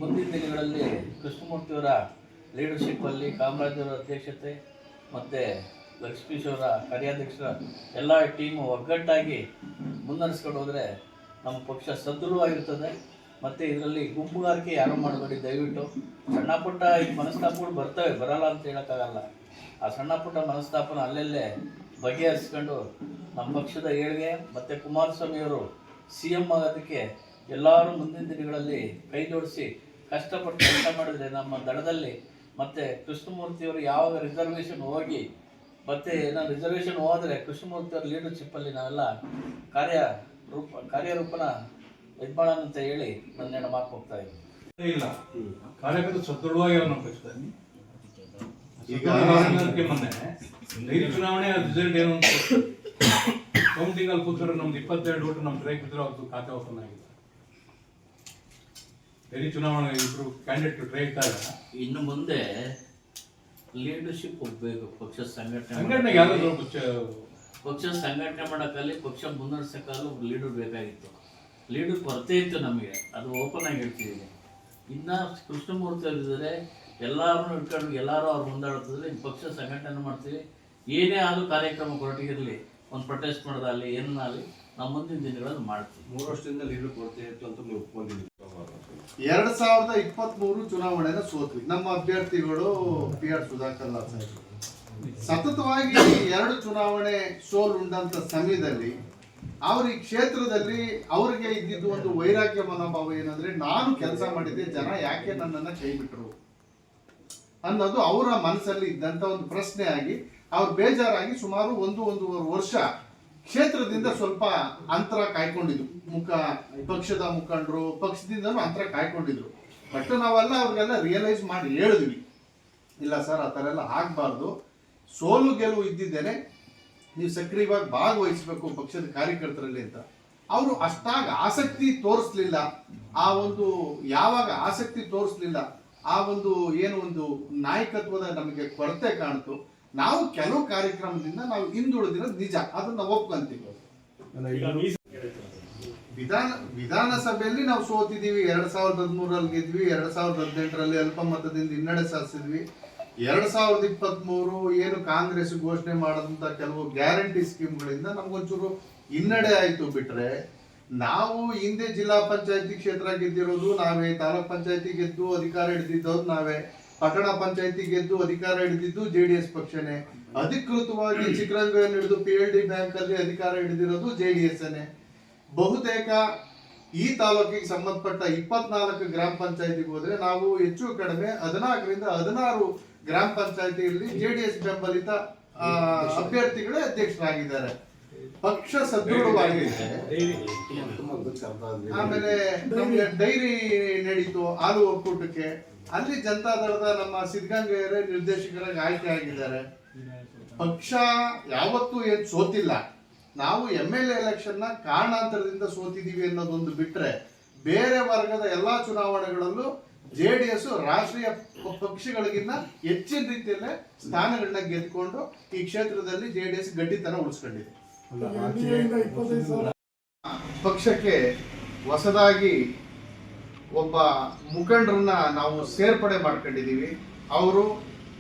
ಮುಂದಿನ ದಿನಗಳಲ್ಲಿ ಕೃಷ್ಣಮೂರ್ತಿಯವರ ಲೀಡರ್ಶಿಪ್ಪಲ್ಲಿ ಕಾಮರಾಜವರ ಅಧ್ಯಕ್ಷತೆ ಮತ್ತು ಲಕ್ಷ್ಮೀಶ್ ಅವರ ಕಾರ್ಯಾಧ್ಯಕ್ಷರ ಎಲ್ಲ ಟೀಮು ಒಗ್ಗಟ್ಟಾಗಿ ಮುನ್ನಡೆಸ್ಕೊಂಡು ಹೋದರೆ ನಮ್ಮ ಪಕ್ಷ ಸದೃಢವಾಗಿರ್ತದೆ. ಮತ್ತು ಇದರಲ್ಲಿ ಗುಂಪುಗಾರಿಕೆ ಯಾರೂ ಮಾಡಬೇಡಿ ದಯವಿಟ್ಟು. ಸಣ್ಣ ಪುಟ್ಟ ಈ ಮನಸ್ತಾಪಗಳು ಬರ್ತವೆ, ಬರಲ್ಲ ಅಂತ ಹೇಳೋಕ್ಕಾಗಲ್ಲ. ಆ ಸಣ್ಣ ಪುಟ್ಟ ಮನಸ್ತಾಪನ ಅಲ್ಲೆಲ್ಲೇ ಬಗೆಹರಿಸ್ಕೊಂಡು ನಮ್ಮ ಪಕ್ಷದ ಏಳಿಗೆ ಮತ್ತು ಕುಮಾರಸ್ವಾಮಿಯವರು CM ಆಗೋದಕ್ಕೆ ಎಲ್ಲರೂ ಮುಂದಿನ ದಿನಗಳಲ್ಲಿ ಕೈ ಜೋಡಿಸಿ ಕಷ್ಟಪಟ್ಟು ಕೆಲಸ ಮಾಡಿದರೆ ನಮ್ಮ ದಳದಲ್ಲಿ ಮತ್ತು ಕೃಷ್ಣಮೂರ್ತಿಯವರು ಯಾವಾಗ ರಿಸರ್ವೇಷನ್ ಹೋಗಿ ಮತ್ತು ನಾನು ರಿಸರ್ವೇಷನ್ ಹೋದರೆ ಕೃಷ್ಣಮೂರ್ತಿಯವ್ರ ಲೀಡರ್ಶಿಪ್ಪಲ್ಲಿ ನಾವೆಲ್ಲ ಕಾರ್ಯರೂಪನ ಇದು ಮಾಡೋಣ ಅಂತ ಹೇಳಿ ನನ್ನ ಮಾತು ಹೋಗ್ತಾ ಇದ್ದೀನಿ. ಇಲ್ಲ ಕಾರ್ಯಕರ್ತರು ಸದೃಢವಾಗಿ ಅವ್ರು ನಮ್ಮ ಪಕ್ಷದಲ್ಲಿ ಈಗ ಮೊನ್ನೆ ಡೈರಿ ಚುನಾವಣೆ ರಿಸಲ್ಟ್ ಏನು ಅಂತ ಕೌಂಟಿಂಗ್ ಅಲ್ಲಿ ಕೂತ್ರೆ ನಮ್ದು 22 ಓಟು ನಮ್ಮ ಟ್ರೈಕ್ ಬಿದ್ದರೆ ಅವ್ರದ್ದು ಖಾತೆ ಓಪನ್ ಆಗಿದೆ. ಡೈರಿ ಚುನಾವಣೆ ಇಬ್ರು ಕ್ಯಾಂಡಿಡೇಟ್ ಟ್ರೈ ಇದ್ದಾಗ ಇನ್ನು ಮುಂದೆ ಲೀಡರ್ಶಿಪ್ ಹೋಗ್ಬೇಕು. ಪಕ್ಷ ಸಂಘಟನೆ ಸಂಘಟನೆ ಮಾಡೋಕ್ಕಲ್ಲಿ ಪಕ್ಷ ಮುನ್ನಡೆಸೋಕ್ಕಲ್ಲೂ ಲೀಡರ್ ಬೇಕಾಗಿತ್ತು. ಲೀಡರ್ ಕೊರತೆ ಇತ್ತು ನಮಗೆ, ಅದು ಓಪನ್ ಆಗಿ ಹೇಳ್ತಿದ್ದೀನಿ. ಇನ್ನು ಕೃಷ್ಣಮೂರ್ತಿ ಅವರಿದ್ದಾರೆ, ಎಲ್ಲರೂ ಇಟ್ಕೊಂಡು ಎಲ್ಲರೂ ಅವ್ರು ಮುಂದಾಡ್ತಿದ್ರೆ ಪಕ್ಷ ಸಂಘಟನೆ ಮಾಡ್ತೀವಿ. ಏನೇ ಆದರೂ ಕಾರ್ಯಕ್ರಮ ಕೊರಟಿಗಿರಲಿ, ಒಂದು ಪ್ರೊಟೆಸ್ಟ್ ಮಾಡೋದಾಗಲಿ ಏನಾಗಲಿ ನಾವು ಮುಂದಿನ ದಿನಗಳಲ್ಲಿ ಮಾಡ್ತೀವಿ. 3 ವರ್ಷದಿಂದ ಲೀಡರ್ ಕೊರತೆ ಇತ್ತು ಅಂತ ನೀವು ಒಪ್ಕೊಂಡಿದ್ದೀವಿ. 2023 ಚುನಾವಣೆನ ಸೋತ್ವಿ. ನಮ್ಮ ಅಭ್ಯರ್ಥಿಗಳು PR ಸುಧಾಕರ್ ಲಾಲ್ ಸಾಹೇಬರು ಸತತವಾಗಿ 2 ಚುನಾವಣೆ ಸೋಲುಂಡಂತ ಸಮಯದಲ್ಲಿ ಅವ್ರ ಈ ಕ್ಷೇತ್ರದಲ್ಲಿ ಅವ್ರಿಗೆ ಇದ್ದಿದ್ದು ಒಂದು ವೈರಾಗ್ಯ ಮನೋಭಾವ ಏನಂದ್ರೆ, ನಾನು ಕೆಲಸ ಮಾಡಿದ್ದೆ, ಜನ ಯಾಕೆ ನನ್ನನ್ನು ಕೈ ಬಿಟ್ಟರು ಅನ್ನೋದು ಅವರ ಮನಸ್ಸಲ್ಲಿ ಇದ್ದಂತ ಒಂದು ಪ್ರಶ್ನೆ ಆಗಿ ಅವ್ರು ಬೇಜಾರಾಗಿ ಸುಮಾರು 1-1.5 ವರ್ಷ ಕ್ಷೇತ್ರದಿಂದ ಸ್ವಲ್ಪ ಅಂತರ ಕಾಯ್ಕೊಂಡಿದ್ರು. ಪಕ್ಷದ ಮುಖಂಡರು ಪಕ್ಷದಿಂದನೂ ಅಂತರ ಕಾಯ್ಕೊಂಡಿದ್ರು. ಬಟ್ ನಾವೆಲ್ಲ ಅವ್ರಿಗೆಲ್ಲ ರಿಯಲೈಸ್ ಮಾಡಿ ಹೇಳಿದ್ವಿ, ಇಲ್ಲ ಸರ್ ಆ ಥರ ಎಲ್ಲ ಆಗಬಾರ್ದು, ಸೋಲು ಗೆಲುವು ಇದ್ದಿದ್ದೇನೆ, ನೀವು ಸಕ್ರಿಯವಾಗಿ ಭಾಗವಹಿಸಬೇಕು ಪಕ್ಷದ ಕಾರ್ಯಕರ್ತರಲ್ಲಿ ಅಂತ. ಅವರು ಅಷ್ಟಾಗ ಆಸಕ್ತಿ ತೋರಿಸ್ಲಿಲ್ಲ. ಆ ಒಂದು ಯಾವಾಗ ಆಸಕ್ತಿ ತೋರಿಸ್ಲಿಲ್ಲ, ಆ ಒಂದು ಏನು ಒಂದು ನಾಯಕತ್ವದ ನಮಗೆ ಕೊರತೆ ಕಾಣ್ತು. ನಾವು ಕೆಲವು ಕಾರ್ಯಕ್ರಮದಿಂದ ನಾವು ಹಿಂದುಳಿದಿರೋದು ನಿಜ, ಅದನ್ನ ಒಪ್ಕೊಂತೀವಿ. ವಿಧಾನಸಭೆಯಲ್ಲಿ ನಾವು ಸೋತಿದ್ದೀವಿ. 2013 ಗೆದ್ವಿ, 2018 ಅಲ್ಪಮತದಿಂದ ಹಿನ್ನಡೆ ಸಾಧಿಸಿದ್ವಿ. 2023 ಏನು ಕಾಂಗ್ರೆಸ್ ಘೋಷಣೆ ಮಾಡದಂತ ಕೆಲವು ಗ್ಯಾರಂಟಿ ಸ್ಕೀಮ್ಗಳಿಂದ ನಮ್ಗೊಂಚೂರು ಹಿನ್ನಡೆ ಆಯ್ತು. ಬಿಟ್ರೆ ನಾವು ಹಿಂದೆ ಜಿಲ್ಲಾ ಪಂಚಾಯತಿ ಕ್ಷೇತ್ರ ಗೆದ್ದಿರೋದು ನಾವೇ, ತಾಲೂಕ್ ಪಂಚಾಯತಿ ಗೆದ್ದು ಅಧಿಕಾರ ಹಿಡಿದಿದ್ದವ್ರು ನಾವೇ, ಪಟ್ಟಣ ಪಂಚಾಯತಿ ಗೆದ್ದು ಅಧಿಕಾರ ಹಿಡಿದಿದ್ದು JDS ಪಕ್ಷನೇ, ಅಧಿಕೃತವಾಗಿ ಚಿಕ್ಕರಂಗವನ್ನು ಹಿಡಿದು PLD ಬ್ಯಾಂಕ್ ಅಲ್ಲಿ ಅಧಿಕಾರ ಹಿಡಿದಿರೋದು JDS ನೇ. ಬಹುತೇಕ ಈ ತಾಲೂಕಿಗೆ ಸಂಬಂಧಪಟ್ಟ 24 ಗ್ರಾಮ ಪಂಚಾಯತಿಗೆ ಹೋದ್ರೆ ನಾವು ಹೆಚ್ಚು ಕಡಿಮೆ 14ರಿಂದ 16 ಗ್ರಾಮ ಪಂಚಾಯತಿಯಲ್ಲಿ JDS ಬೆಂಬಲಿತ ಅಭ್ಯರ್ಥಿಗಳೇ ಅಧ್ಯಕ್ಷರಾಗಿದ್ದಾರೆ. ಪಕ್ಷ ಸದೃಢವಾಗಿದೆ. ಆಮೇಲೆ ನಮ್ಗೆ ಡೈರಿ ನಡೀತು ಹಾಲು ಒಕ್ಕೂಟಕ್ಕೆ, ಅಲ್ಲಿ ಜನತಾದಳದ ನಮ್ಮ ಸಿದ್ಧಗಂಗೆಯವರೇ ನಿರ್ದೇಶಕರಾಗಿ ಆಯ್ಕೆ ಆಗಿದ್ದಾರೆ. ಪಕ್ಷ ಯಾವತ್ತೂ ಏನ್ ಸೋತಿಲ್ಲ. ನಾವು MLA ಎಲೆಕ್ಷನ್ ನ ಕಾರಣಾಂತರದಿಂದ ಸೋತಿದೀವಿ ಅನ್ನೋದೊಂದು ಬಿಟ್ರೆ ಬೇರೆ ವರ್ಗದ ಎಲ್ಲಾ ಚುನಾವಣೆಗಳಲ್ಲೂ JDS ರಾಷ್ಟ್ರೀಯ ಪಕ್ಷಗಳಿಗಿಂತ ಹೆಚ್ಚಿನ ರೀತಿಯಲ್ಲೇ ಸ್ಥಾನಗಳನ್ನ ಗೆದ್ಕೊಂಡು ಈ ಕ್ಷೇತ್ರದಲ್ಲಿ JDS ಗಟ್ಟಿತನ ಉಳಿಸ್ಕೊಂಡಿದೆ. ಪಕ್ಷಕ್ಕೆ ಹೊಸದಾಗಿ ಒಬ್ಬ ಮುಖಂಡರನ್ನ ನಾವು ಸೇರ್ಪಡೆ ಮಾಡ್ಕೊಂಡಿದೀವಿ. ಅವರು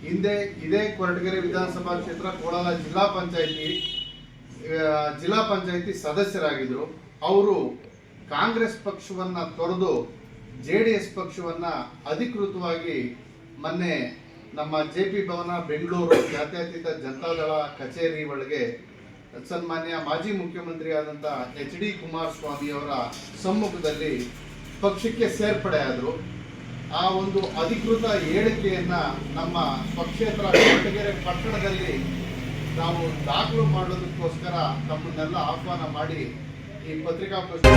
ಹಿಂದೆ ಇದೇ ಕೊರಟಗೆರೆ ವಿಧಾನಸಭಾ ಕ್ಷೇತ್ರ ಕೋಲಾರ ಜಿಲ್ಲಾ ಪಂಚಾಯತಿ ಸದಸ್ಯರಾಗಿದ್ರು. ಅವರು ಕಾಂಗ್ರೆಸ್ ಪಕ್ಷವನ್ನ ತೊರೆದು JDS ಪಕ್ಷವನ್ನ ಅಧಿಕೃತವಾಗಿ ಮೊನ್ನೆ ನಮ್ಮ JP ಭವನ ಬೆಂಗಳೂರು ಜಾತ್ಯತೀತ ಜನತಾದಳ ಕಚೇರಿ ಒಳಗೆ ಸನ್ಮಾನ್ಯ ಮಾಜಿ ಮುಖ್ಯಮಂತ್ರಿ ಆದಂತ HD ಕುಮಾರಸ್ವಾಮಿ ಅವರ ಸಮ್ಮುಖದಲ್ಲಿ ಪಕ್ಷಕ್ಕೆ ಸೇರ್ಪಡೆ ಆದರು. ಆ ಒಂದು ಅಧಿಕೃತ ಹೇಳಿಕೆಯನ್ನ ನಮ್ಮ ಪಕ್ಷೇತರ ಕೊರಟಗೆರೆ ಪಟ್ಟಣದಲ್ಲಿ ನಾವು ದಾಖಲು ಮಾಡೋದಕ್ಕೋಸ್ಕರ ತಮ್ಮನ್ನೆಲ್ಲ ಆಹ್ವಾನ ಮಾಡಿ ಈ ಪತ್ರಿಕಾಗೋಷ್ಠಿ